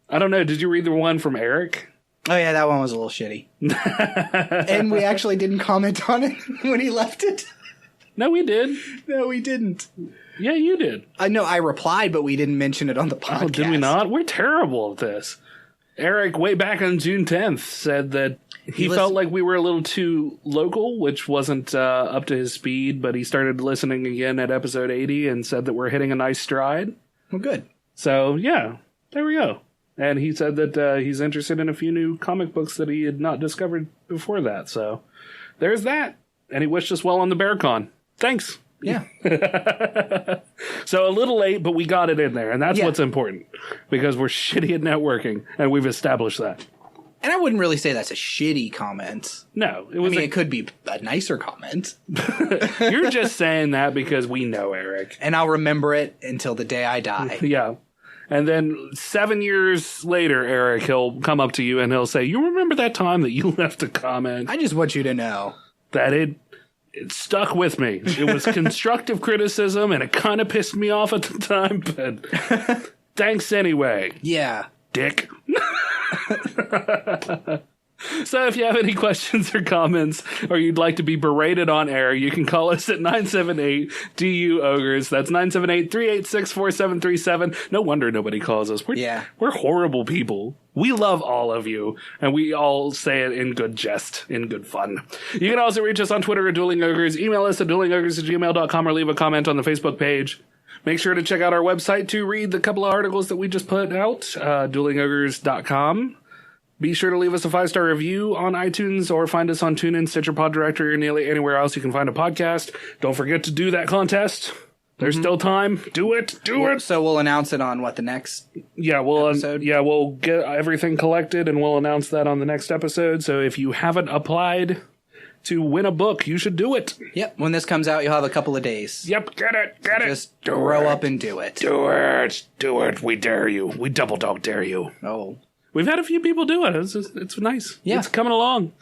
I don't know. Did you read the one from Eric? Oh, yeah, that one was a little shitty. And we actually didn't comment on it when he left it. No, we did. No, we didn't. Yeah, you did. I know I replied, but we didn't mention it on the podcast. Oh, did we not? We're terrible at this. Eric, way back on June 10th, said that he felt like we were a little too local, which wasn't up to his speed, but he started listening again at episode 80 and said that we're hitting a nice stride. Well, good. So, yeah, there we go. And he said that he's interested in a few new comic books that he had not discovered before that. So there's that. And he wished us well on the BearCon. Thanks. Yeah. So a little late, but we got it in there. And that's what's important. Because we're shitty at networking. And we've established that. And I wouldn't really say that's a shitty comment. No. It could be a nicer comment. You're just saying that because we know Eric. And I'll remember it until the day I die. Yeah. And then 7 years later, Eric, he'll come up to you and he'll say, you remember that time that you left a comment? I just want you to know that it stuck with me. It was constructive criticism and it kind of pissed me off at the time, but thanks anyway. Yeah. Dick. So if you have any questions or comments, or you'd like to be berated on air, you can call us at 978-DU-OGRES. That's 978-386-4737. No wonder nobody calls us. We're horrible people. We love all of you, and we all say it in good jest, in good fun. You can also reach us on Twitter at Dueling Ogres, email us at duelingogres@gmail.com, or leave a comment on the Facebook page. Make sure to check out our website to read the couple of articles that we just put out, duelingogres.com. Be sure to leave us a 5-star review on iTunes or find us on TuneIn, Stitcher, Pod Directory, or nearly anywhere else you can find a podcast. Don't forget to do that contest. There's still time. Do it. So we'll announce it on the next episode? We'll get everything collected and we'll announce that on the next episode. So if you haven't applied to win a book, you should do it. Yep. When this comes out, you'll have a couple of days. Yep. Get it. Just grow up and do it. Do it. We dare you. We double dog dare you. Oh. We've had a few people do it. It's nice. Yeah. It's coming along.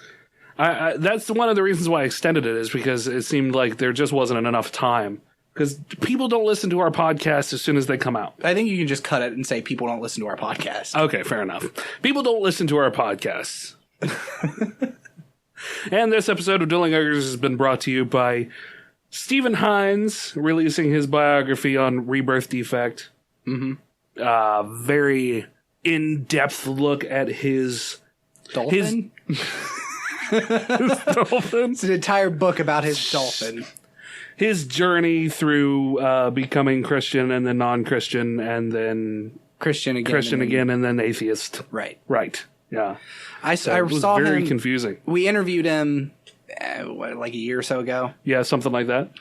That's one of the reasons why I extended it, is because it seemed like there just wasn't enough time. Because people don't listen to our podcast as soon as they come out. I think you can just cut it and say people don't listen to our podcast. Okay, fair enough. People don't listen to our podcasts. And this episode of Dueling Ogres has been brought to you by Stephen Hines, releasing his biography on Rebirth Defect. Mm-hmm. Very in-depth look at his dolphin. His dolphin. It's an entire book about his dolphin. His journey through becoming Christian and then non-Christian and then Christian again, and then atheist. Right. Yeah. I It was saw very him. confusing. We interviewed him, like a year or so ago. Yeah, something like that.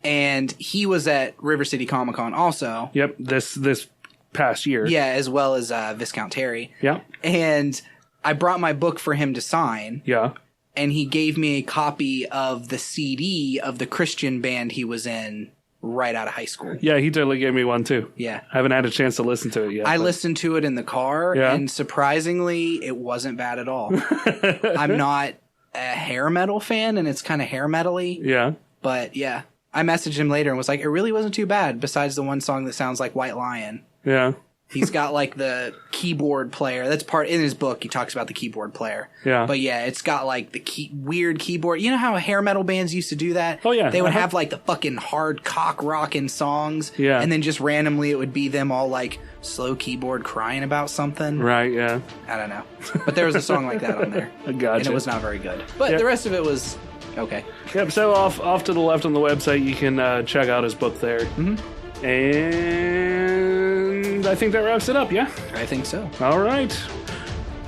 And he was at River City Comic Con also. Yep, this past year. Yeah, as well as Viscount Terry. Yeah. And I brought my book for him to sign. Yeah. And he gave me a copy of the CD of the Christian band he was in right out of high school. Yeah, he totally gave me one too. Yeah. I haven't had a chance to listen to it yet. I listened to it in the car, Yeah. and surprisingly, it wasn't bad at all. I'm not a hair metal fan, and it's kind of hair metal-y. Yeah. But yeah, I messaged him later and was like, it really wasn't too bad, besides the one song that sounds like White Lion. Yeah. He's got like the keyboard player. That's part in his book. He talks about the keyboard player. Yeah. But yeah, it's got like the weird keyboard. You know how hair metal bands used to do that? Oh, yeah. They would Uh-huh. have like the fucking hard cock rocking songs. Yeah. And then just randomly it would be them all like slow keyboard crying about something. Right, yeah. I don't know. But there was a song like that on there. I gotcha. And it was not very good. But Yep. the rest of it was okay. Yep, so off to the left on the website, you can check out his book there. Mm-hmm. And I think that wraps it up, yeah? I think so. All right.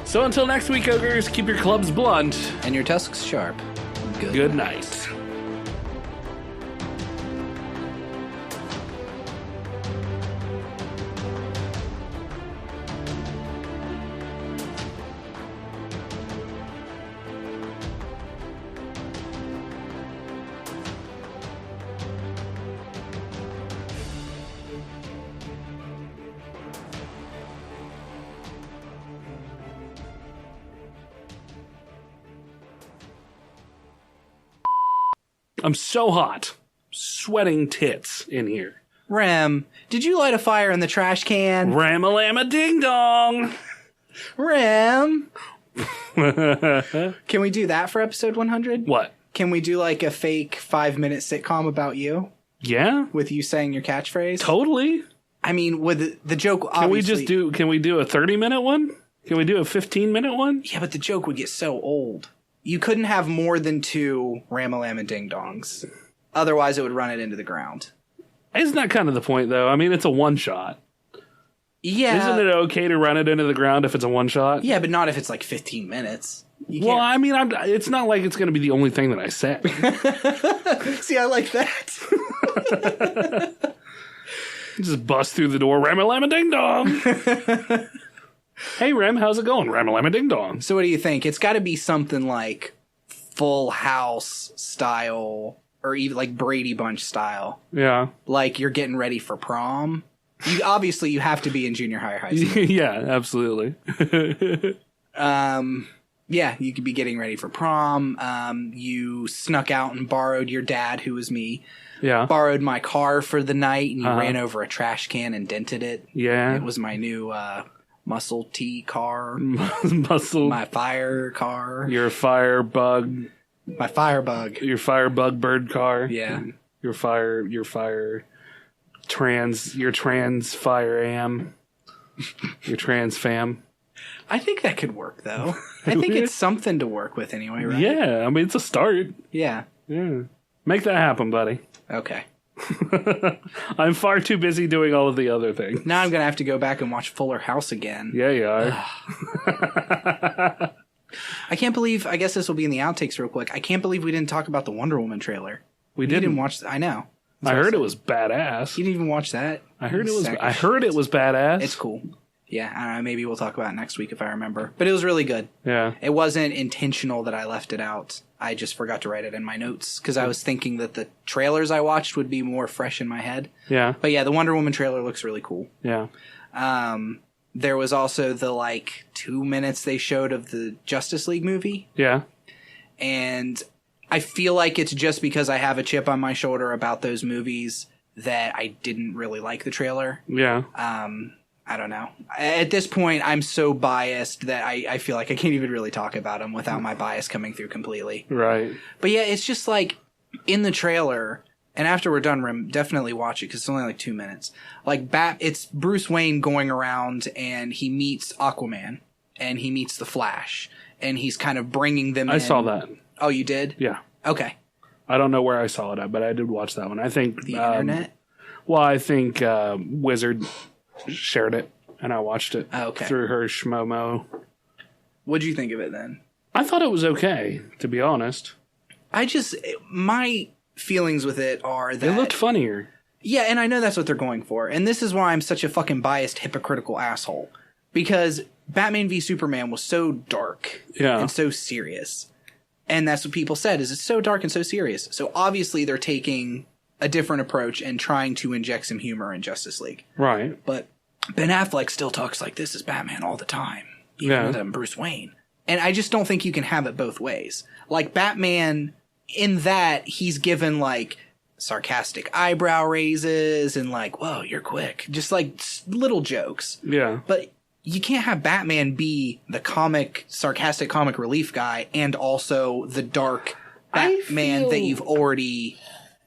So until next week, Ogres, keep your clubs blunt. And your tusks sharp. Good night. I'm so hot. Sweating tits in here. Rem, did you light a fire in the trash can? Ram-a-lam-a ding-dong! Rem! Can we do that for episode 100? What? Can we do like a fake 5-minute sitcom about you? Yeah? With you saying your catchphrase? Totally. I mean, with the joke Can obviously... Can we do a 30-minute one? Can we do a 15-minute one? Yeah, but the joke would get so old. You couldn't have more than 2 Ram-a-lam-a ding-dongs. Otherwise, it would run it into the ground. Isn't that kind of the point, though? I mean, it's a one-shot. Yeah. Isn't it okay to run it into the ground if it's a one-shot? Yeah, but not if it's like 15 minutes. Well, I mean, it's not like it's going to be the only thing that I say. See, I like that. Just bust through the door, ram-a-lam-a-ding-dong. Hey, Rem, how's it going? Ram-a-lam-a-ding-dong. So what do you think? It's got to be something like Full House style, or even like Brady Bunch style. Yeah. Like you're getting ready for prom. Obviously, you have to be in junior high or high school. Yeah, absolutely. Yeah, you could be getting ready for prom. You snuck out and borrowed your dad, who was me. Yeah. Borrowed my car for the night, and you ran over a trash can and dented it. Yeah. It was my new Muscle T car. Muscle. My fire car. Your firebug. My firebug. Your firebug bird car. Yeah. Your trans fire am. Your trans fam. I think that could work, though. I think it's something to work with anyway, right? Yeah, I mean, it's a start. Yeah. Yeah. Make that happen, buddy. Okay. I'm far too busy doing all of the other things. Now I'm going to have to go back and watch Fuller House again. Yeah, you are. I can't believe, I guess this will be in the outtakes real quick. I can't believe we didn't talk about the Wonder Woman trailer. We didn't didn't watch, I know. I heard it was badass. You didn't even watch that? I heard it was badass. It's cool. Yeah, I don't know, maybe we'll talk about it next week if I remember. But it was really good. Yeah. It wasn't intentional that I left it out. I just forgot to write it in my notes because I was thinking that the trailers I watched would be more fresh in my head. Yeah. But yeah, the Wonder Woman trailer looks really cool. Yeah. There was also the 2 minutes they showed of the Justice League movie. Yeah. And I feel like it's just because I have a chip on my shoulder about those movies that I didn't really like the trailer. Yeah. I don't know. At this point, I'm so biased that I feel like I can't even really talk about them without my bias coming through completely. Right. But yeah, it's just in the trailer, and after we're done, Rim, definitely watch it because it's only 2 minutes. It's Bruce Wayne going around and he meets Aquaman and he meets the Flash and he's kind of bringing them in. I saw that. Oh, you did? Yeah. Okay. I don't know where I saw it at, but I did watch that one. I think the internet. Well, I think Wizard shared it, and I watched it okay. through her Schmomo. What'd you think of it then? I thought it was okay, to be honest. My feelings with it are that... It looked funnier. Yeah, and I know that's what they're going for. And this is why I'm such a fucking biased, hypocritical asshole. Because Batman v Superman was so dark and so serious. And that's what people said, is it's so dark and so serious. So obviously they're taking a different approach and trying to inject some humor in Justice League. Right. But Ben Affleck still talks like this is Batman all the time. Even with Bruce Wayne. And I just don't think you can have it both ways. Like, Batman, in that, he's given, like, sarcastic eyebrow raises and, like, whoa, you're quick. Just, like, little jokes. Yeah. But you can't have Batman be the sarcastic comic relief guy and also the dark Batman that you've already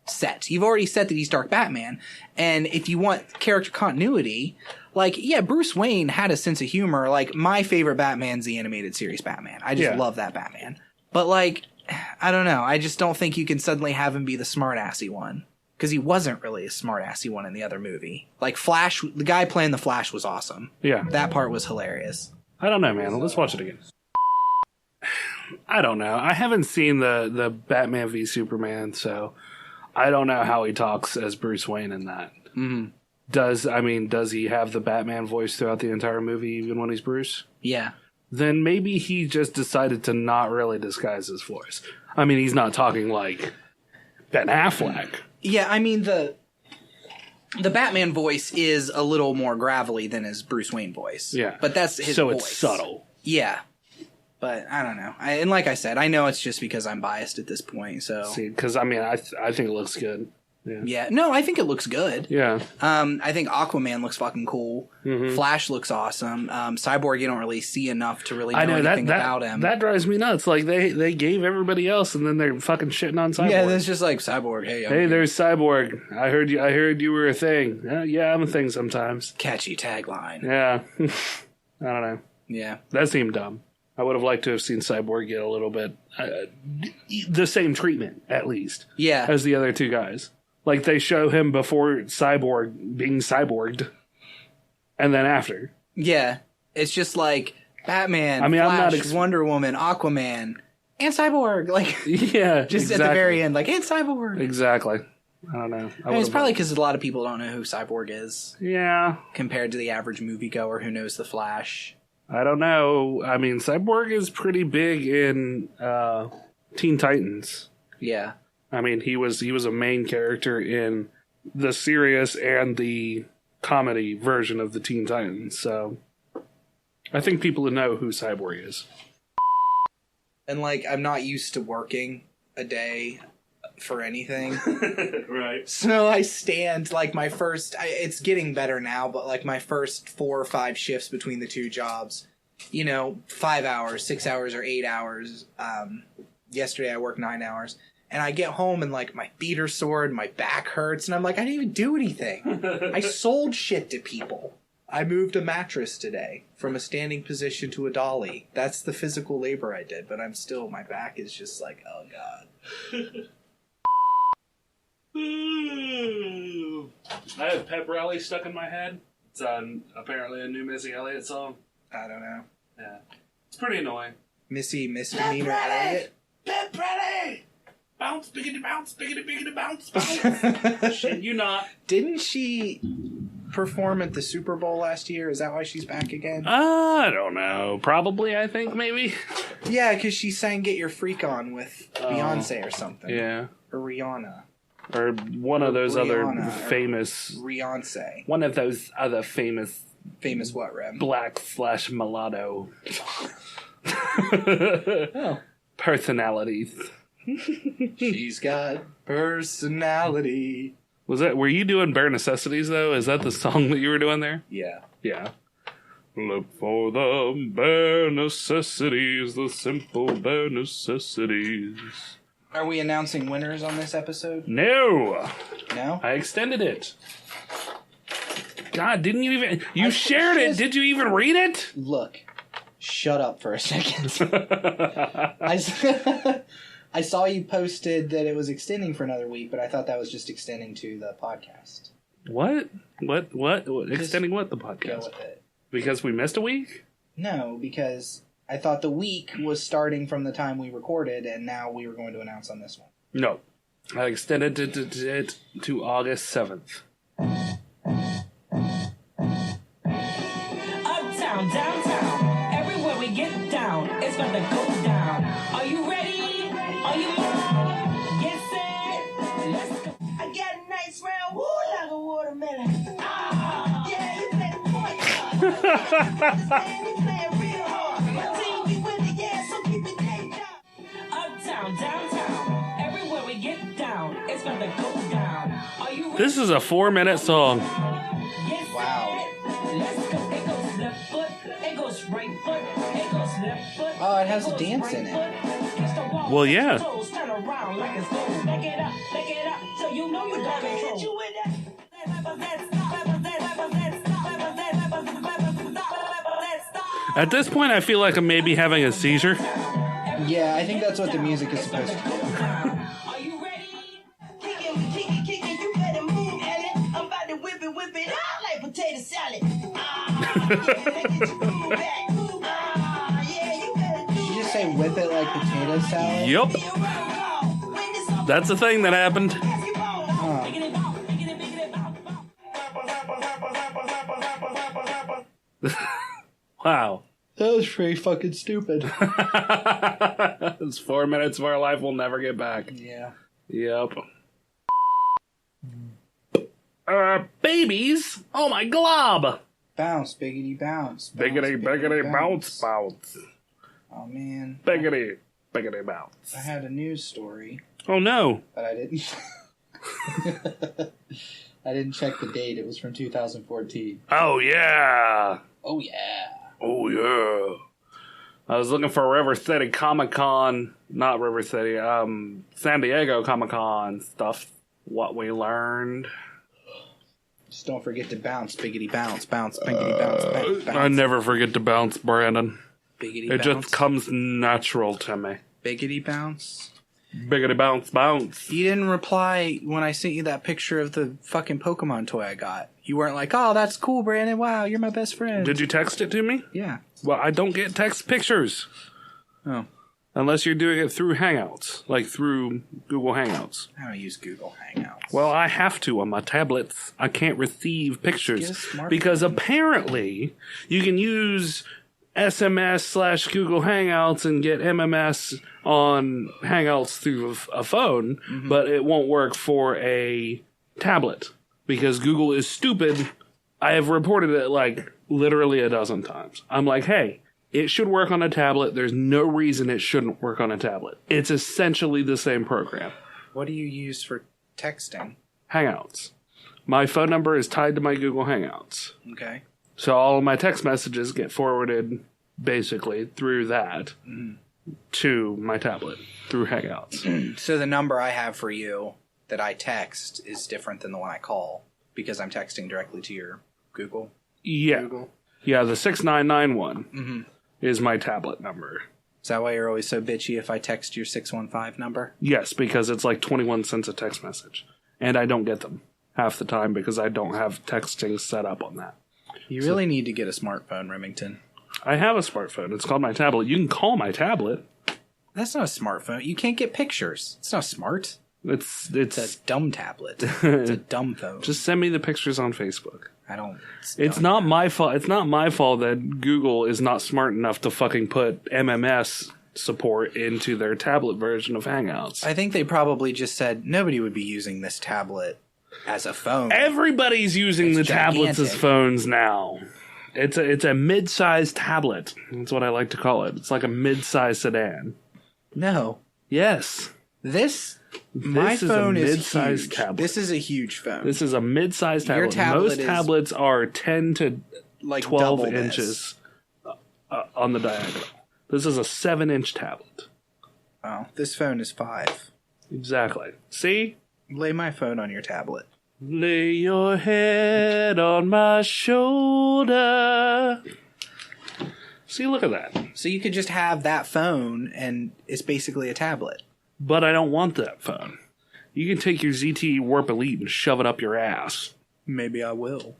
set. You've already set that he's dark Batman. And if you want character continuity... Like, yeah, Bruce Wayne had a sense of humor. Like, my favorite Batman's the animated series Batman. I just love that Batman. But, like, I don't know. I just don't think you can suddenly have him be the smart-assy one. Because he wasn't really a smart-assy one in the other movie. Like, Flash, the guy playing the Flash was awesome. Yeah. That part was hilarious. I don't know, man. Let's watch it again. I don't know. I haven't seen the Batman v Superman, so I don't know how he talks as Bruce Wayne in that. Mm-hmm. Does he have the Batman voice throughout the entire movie, even when he's Bruce? Yeah. Then maybe he just decided to not really disguise his voice. I mean, he's not talking like Ben Affleck. Yeah, I mean, the Batman voice is a little more gravelly than his Bruce Wayne voice. Yeah. But that's his voice. So it's subtle. Yeah. But I don't know. And like I said, I know it's just because I'm biased at this point, so... See, because, I mean, I think it looks good. Yeah. No, I think it looks good. Yeah. I think Aquaman looks fucking cool. Mm-hmm. Flash looks awesome. Cyborg, you don't really see enough to really know anything about him. That drives me nuts. Like, they gave everybody else, and then they're fucking shitting on Cyborg. Yeah, it's just like, Cyborg, hey, there's Cyborg. I heard you were a thing. Yeah, I'm a thing sometimes. Catchy tagline. Yeah. I don't know. Yeah. That seemed dumb. I would have liked to have seen Cyborg get a little bit... the same treatment, at least. Yeah. As the other two guys. Like, they show him before Cyborg being cyborged, and then after. Yeah. It's just like Batman, I mean, Flash, Wonder Woman, Aquaman, and Cyborg. Like, yeah, just at the very end, like, and Cyborg. Exactly. I don't know. I mean, it's probably because a lot of people don't know who Cyborg is. Yeah. Compared to the average moviegoer who knows the Flash. I don't know. I mean, Cyborg is pretty big in Teen Titans. Yeah. I mean, he was a main character in the serious and the comedy version of the Teen Titans, so I think people know who Cyborg is. And, like, I'm not used to working a day for anything. Right. So I stand, like, my first... it's getting better now, but, like, my first 4 or 5 shifts between the 2 jobs, 5 hours, 6 hours, or 8 hours. Yesterday I worked 9 hours. And I get home and, like, my feet are sore and my back hurts. And I'm like, I didn't even do anything. I sold shit to people. I moved a mattress today from a standing position to a dolly. That's the physical labor I did. But my back is just like, oh, God. I have Pep Rally stuck in my head. It's apparently a new Missy Elliott song. I don't know. Yeah. It's pretty annoying. Missy Misdemeanor Elliott? Pep Rally! Bounce, biggity, bounce, biggity, biggity, bounce, bounce. Shit, you not. Didn't she perform at the Super Bowl last year? Is that why she's back again? I don't know. Probably, I think, maybe. Yeah, because she sang Get Your Freak On with Beyonce or something. Yeah. Or Rihanna. Or one of those Rihanna, other famous... Beyonce. One of those other famous... Famous what, Rem? Black/mulatto. Oh. Personalities. She's got personality. Were you doing Bare Necessities, though? Is that the song that you were doing there? Yeah. Yeah. Look for the bare necessities, the simple bare necessities. Are we announcing winners on this episode? No. No? I extended it. God, didn't you even... You shared it. Did you even read it? Look. Shut up for a second. I saw you posted that it was extending for another week, but I thought that was just extending to the podcast. What? What? Extending what, the podcast? Go with it. Because we missed a week? No, because I thought the week was starting from the time we recorded, and now we were going to announce on this one. No. I extended it to August 7th. Uptown, downtown, everywhere we get down, it's about to go down. Are you ready? Are you on? Get set, let's go. I got a nice round, woo, like a watermelon. Ah, yeah, you better point. Understand you playing real hard. My team, we win the yeah, so keep it day down. Uptown, downtown, everywhere we get down, it's about to go down. Are you ready? This is a 4-minute song. Wow. Let's go. It goes left foot, it goes right foot, it goes left foot. Oh, it has a dance in it. Well, yeah. Turn around like it's gold. Back it up, so you know you got control. You with that? At this point, I feel like I'm maybe having a seizure. Yeah, I think that's what the music is supposed to do. Are you ready? Kicking, you better move, Ellen. I'm about to whip it out like potato salad. Did you just say whip it like potato salad? Yup. That's the thing that happened. Wow. That was pretty fucking stupid. It's 4 minutes of our life we'll never get back. Yeah. Yep. Babies? Oh my glob! Bounce, biggity bounce. Biggity, bounce, bounce. Oh man. Biggity bounce. I had a news story. Oh no. But I didn't. I didn't check the date. It was from 2014. Oh yeah. Oh yeah. Oh yeah. I was looking for River City Comic Con, not River City, San Diego Comic Con stuff. What we learned. Just don't forget to bounce, biggity bounce, bounce, biggity bounce, bounce. I never forget to bounce, Brandon. Biggity it bounce. just comes natural to me. Biggity bounce. Biggity bounce, bounce. You didn't reply when I sent you that picture of the fucking Pokemon toy I got. You weren't like, oh, that's cool, Brandon. Wow, you're my best friend. Did you text it to me? Yeah. Well, I don't get text pictures. Oh. Unless you're doing it through Hangouts, like through Google Hangouts. I don't use Google Hangouts. Well, I have to on my tablets. I can't receive pictures because apparently you can use SMS/Google Hangouts and get MMS on Hangouts through a phone, but it won't work for a tablet because Google is stupid. I have reported it like literally a dozen times. I'm like, hey, it should work on a tablet. There's no reason it shouldn't work on a tablet. It's essentially the same program. What do you use for texting? Hangouts. My phone number is tied to my Google Hangouts. Okay. So all of my text messages get forwarded basically through that to my tablet through Hangouts. So the number I have for you that I text is different than the one I call because I'm texting directly to your Google? Yeah. Google? Yeah, the 6991 is my tablet number. Is that why you're always so bitchy if I text your 615 number? Yes, because it's like 21 cents a text message. And I don't get them half the time because I don't have texting set up on that. You really need to get a smartphone, Remington. I have a smartphone. It's called my tablet. You can call my tablet. That's not a smartphone. You can't get pictures. It's not smart. It's a dumb tablet. It's a dumb phone. Just send me the pictures on Facebook. I don't. It's not my fault. It's not my fault that Google is not smart enough to fucking put MMS support into their tablet version of Hangouts. I think they probably just said nobody would be using this tablet as a phone. Everybody's using the tablets as phones now. It's a mid-sized tablet. That's what I like to call it. It's like a mid-sized sedan. No. Yes. My phone is mid-sized huge. tablet. This is a huge phone. This is a mid-sized tablet. Your tablet Most tablets are 10 to like 12 inches on the diagonal. This is a 7-inch tablet. Oh, this phone is 5. Exactly. See? Lay my phone on your tablet. Lay your head on my shoulder. See, look at that. So you could just have that phone, and it's basically a tablet. But I don't want that phone. You can take your ZTE Warp Elite and shove it up your ass. Maybe I will.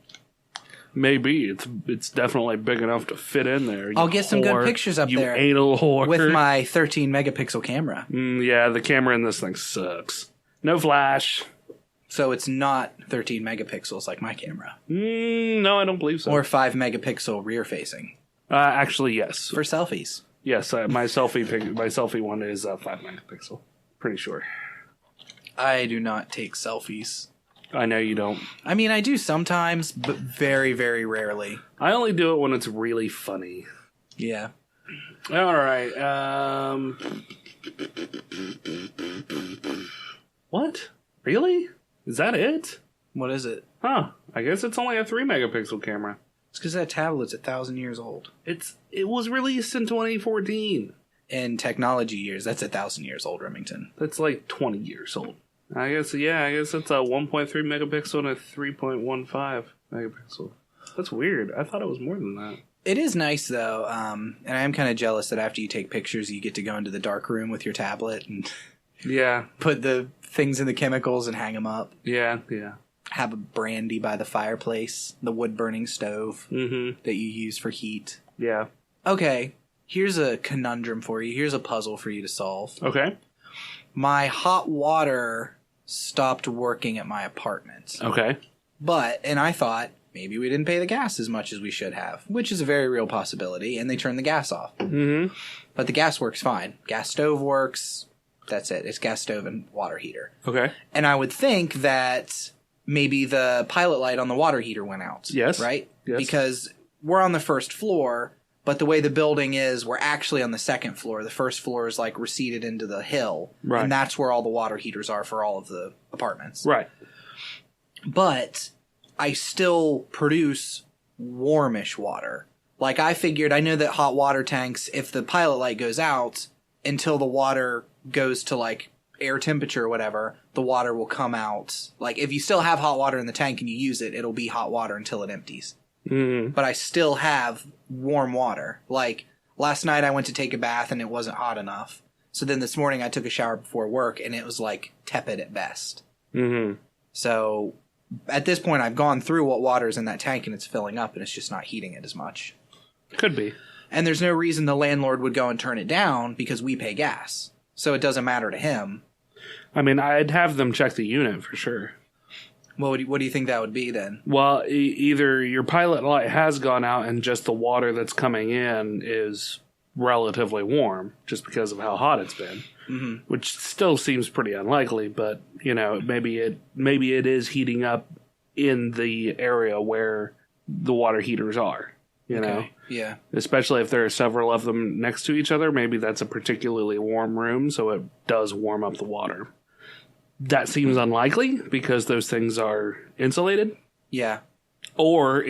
Maybe. It's definitely big enough to fit in there. I'll get some good pictures up there. You anal whore. With my 13 megapixel camera. Yeah, the camera in this thing sucks. No flash. So it's not 13 megapixels like my camera. No, I don't believe so. Or 5 megapixel rear facing. Actually, yes. For selfies. Yes, my selfie one is 5 megapixel. Pretty sure. I do not take selfies. I know you don't. I mean, I do sometimes, but very, very rarely. I only do it when it's really funny. Yeah. All right. What? Really? Is that it? What is it? Huh. I guess it's only a 3 megapixel camera. It's because that tablet's 1,000 years old. It was released in 2014. In technology years, that's 1,000 years old, Remington. That's like 20 years old. I guess it's a 1.3 megapixel and a 3.15 megapixel. That's weird. I thought it was more than that. It is nice, though, and I am kind of jealous that after you take pictures, you get to go into the dark room with your tablet and put the things in the chemicals and hang them up. Yeah. Have a brandy by the fireplace, the wood-burning stove that you use for heat. Yeah. Okay, here's a conundrum for you. Here's a puzzle for you to solve. Okay. My hot water stopped working at my apartment. Okay. And I thought, maybe we didn't pay the gas as much as we should have, which is a very real possibility, and they turned the gas off. Mm-hmm. But the gas works fine. Gas stove works. That's it. It's gas stove and water heater. Okay. And I would think that maybe the pilot light on the water heater went out. Yes. Right? Yes. Because we're on the first floor, but the way the building is, we're actually on the second floor. The first floor is like receded into the hill. Right. And that's where all the water heaters are for all of the apartments. Right. But I still produce warmish water. Like I know that hot water tanks, if the pilot light goes out until the water goes to like air temperature or whatever, the water will come out. Like if you still have hot water in the tank and you use it, it'll be hot water until it empties. Mm-hmm. But I still have warm water. Like last night I went to take a bath and it wasn't hot enough. So then this morning I took a shower before work and it was like tepid at best. Mm-hmm. So at this point I've gone through what water is in that tank and it's filling up and it's just not heating it as much. Could be. And there's no reason the landlord would go and turn it down because we pay gas. So it doesn't matter to him. I mean, I'd have them check the unit for sure. Well, what do you think that would be then? Well, either your pilot light has gone out and just the water that's coming in is relatively warm just because of how hot it's been, which still seems pretty unlikely, but, you know, maybe it is heating up in the area where the water heaters are, you know? Yeah. Especially if there are several of them next to each other, maybe that's a particularly warm room, so it does warm up the water. That seems unlikely because those things are insulated. Yeah. Or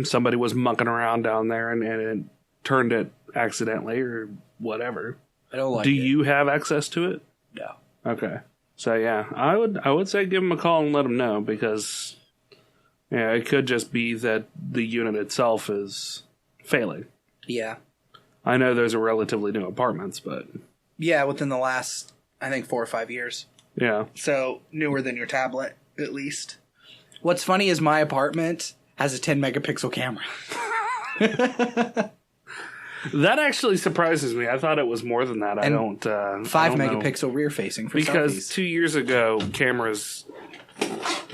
somebody was mucking around down there and it turned it accidentally or whatever. I don't like Do it. you have access to it? No. Okay. So yeah, I would say give them a call and let them know because it could just be that the unit itself is failing. Yeah. I know those are relatively new apartments, but yeah, within the last, I think, 4 or 5 years. Yeah. So newer than your tablet, at least. What's funny is my apartment has a 10 megapixel camera. That actually surprises me. I thought it was more than that. And I don't. 5 megapixel rear facing for because selfies. 2 years ago, cameras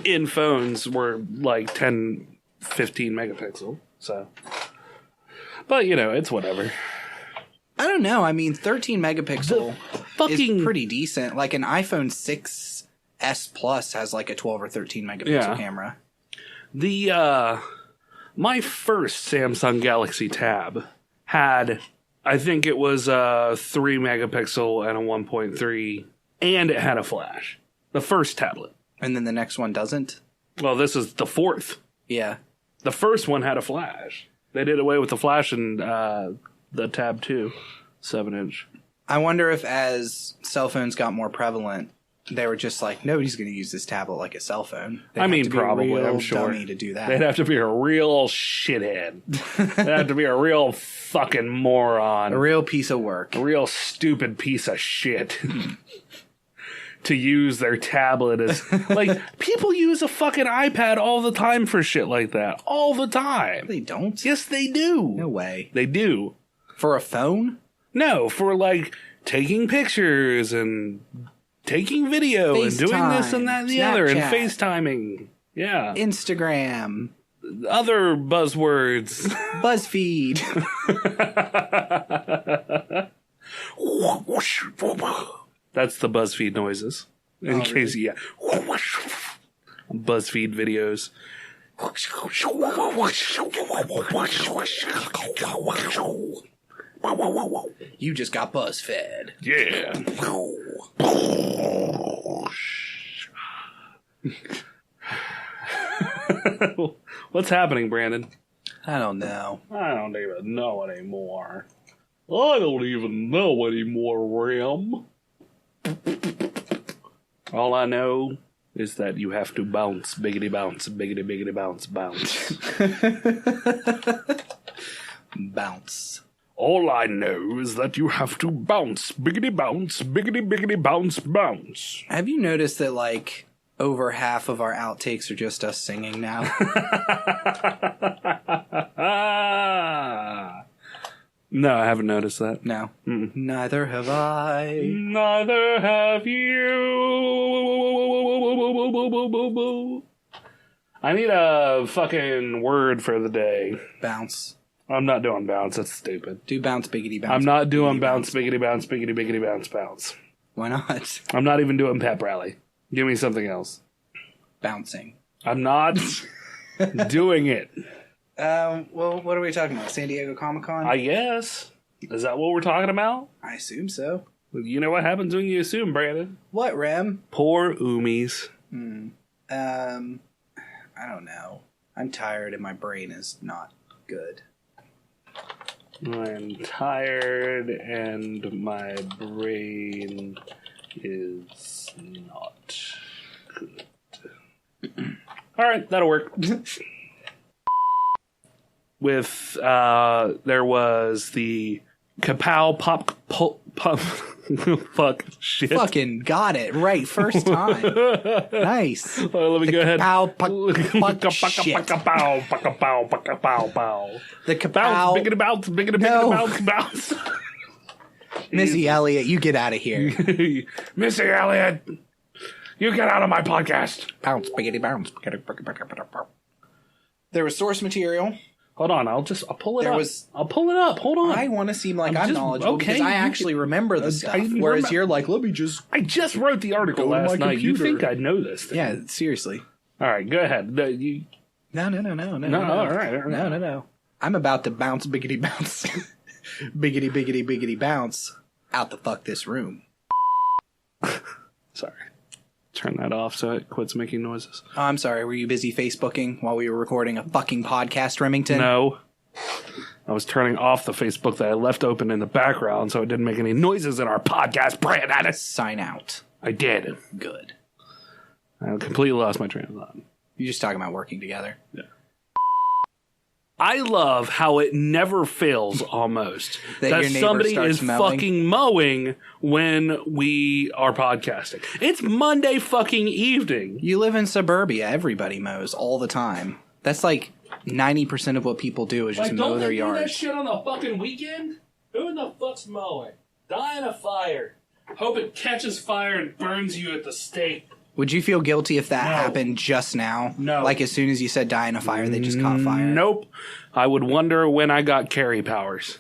in phones were like 10, 15 megapixel. So, but it's whatever. I don't know. I mean, 13 megapixel is pretty decent. Like an iPhone 6S Plus has like a 12 or 13 megapixel camera. My first Samsung Galaxy Tab had, I think it was a 3 megapixel and a 1.3, and it had a flash. The first tablet. And then the next one doesn't? Well, this is the fourth. Yeah. The first one had a flash. They did away with the flash in the Tab 2, 7-inch. I wonder if as cell phones got more prevalent, they were just like, nobody's going to use this tablet like a cell phone. Probably, I'm sure. Dummy to do that. They'd have to be a real shithead. They'd have to be a real fucking moron. A real piece of work. A real stupid piece of shit. to use their tablet as like people use a fucking iPad all the time for shit like that. All the time. They don't? Yes, they do. No way. They do. For a phone? No, for like taking pictures and taking video and doing this and that and the other and FaceTiming. Yeah. Instagram. Other buzzwords. BuzzFeed. That's the BuzzFeed noises. In case, yeah. BuzzFeed videos. You just got BuzzFed. Yeah. What's happening, Brandon? I don't know. I don't even know anymore. I don't even know anymore, Ram. All I know is that you have to bounce, biggity bounce, biggity biggity bounce, bounce. Bounce. All I know is that you have to bounce, biggity bounce, biggity biggity bounce, bounce. Have you noticed that, like, over half of our outtakes are just us singing now? No, I haven't noticed that. No. Neither have I. Neither have you. I need a fucking word for the day. Bounce. I'm not doing bounce. That's stupid. Do bounce, biggity bounce. I'm not doing bounce, biggity bounce, biggity biggity bounce, bounce. Why not? I'm not even doing pep rally. Give me something else. Bouncing. I'm not doing it. Well, what are we talking about? San Diego Comic-Con? I guess. Is that what we're talking about? I assume so. You know what happens when you assume, Brandon? What, Rem? Poor Oomies. I don't know. I'm tired and my brain is not good. I'm tired and my brain is not good. Alright, that'll work. With, there was the Kapow pop, fuck, shit. Fucking got it right first time. Nice. Well, let me go ahead. Kapow, shit. The Kapow. Biggity bounce, biggity bounce, bounce. Missy Elliott, you get out of here. Missy Elliott, you get out of my podcast. Bounce, biggity bounce. There was source material. Hold on, I'll pull it up. I'll pull it up. Hold on. I want to seem like I'm knowledgeable because I actually remember the stuff. Whereas you're like, let me just... I just wrote the article last night. You think I'd know this thing. Yeah, seriously. All right, go ahead. No. All right. No. I'm about to bounce, biggity bounce. Biggity, biggity, biggity bounce out the fuck this room. Sorry. Turn that off so it quits making noises. Oh, I'm sorry. Were you busy Facebooking while we were recording a fucking podcast, Remington? No. I was turning off the Facebook that I left open in the background so it didn't make any noises in our podcast, Brandon. Sign out. I did. Good. I completely lost my train of thought. You're just talking about working together. Yeah. I love how it never fails almost that somebody is fucking mowing when we are podcasting. It's Monday fucking evening. You live in suburbia. Everybody mows all the time. That's like 90% of what people do is just mow their yard. Don't they do that shit on the fucking weekend? Who in the fuck's mowing? Die in a fire. Hope it catches fire and burns you at the stake. Would you feel guilty if that happened just now? No. Like as soon as you said die in a fire, they just caught fire? Nope. I would wonder when I got carry powers.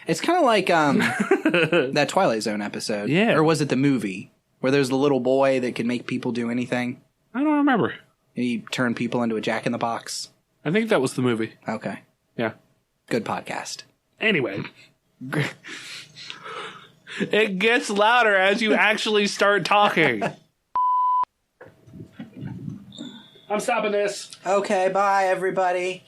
It's kind of like that Twilight Zone episode. Yeah. Or was it the movie where there's the little boy that can make people do anything? I don't remember. He turned people into a jack-in-the-box. I think that was the movie. Okay. Yeah. Good podcast. Anyway. It gets louder as you actually start talking. I'm stopping this. Okay, bye, everybody.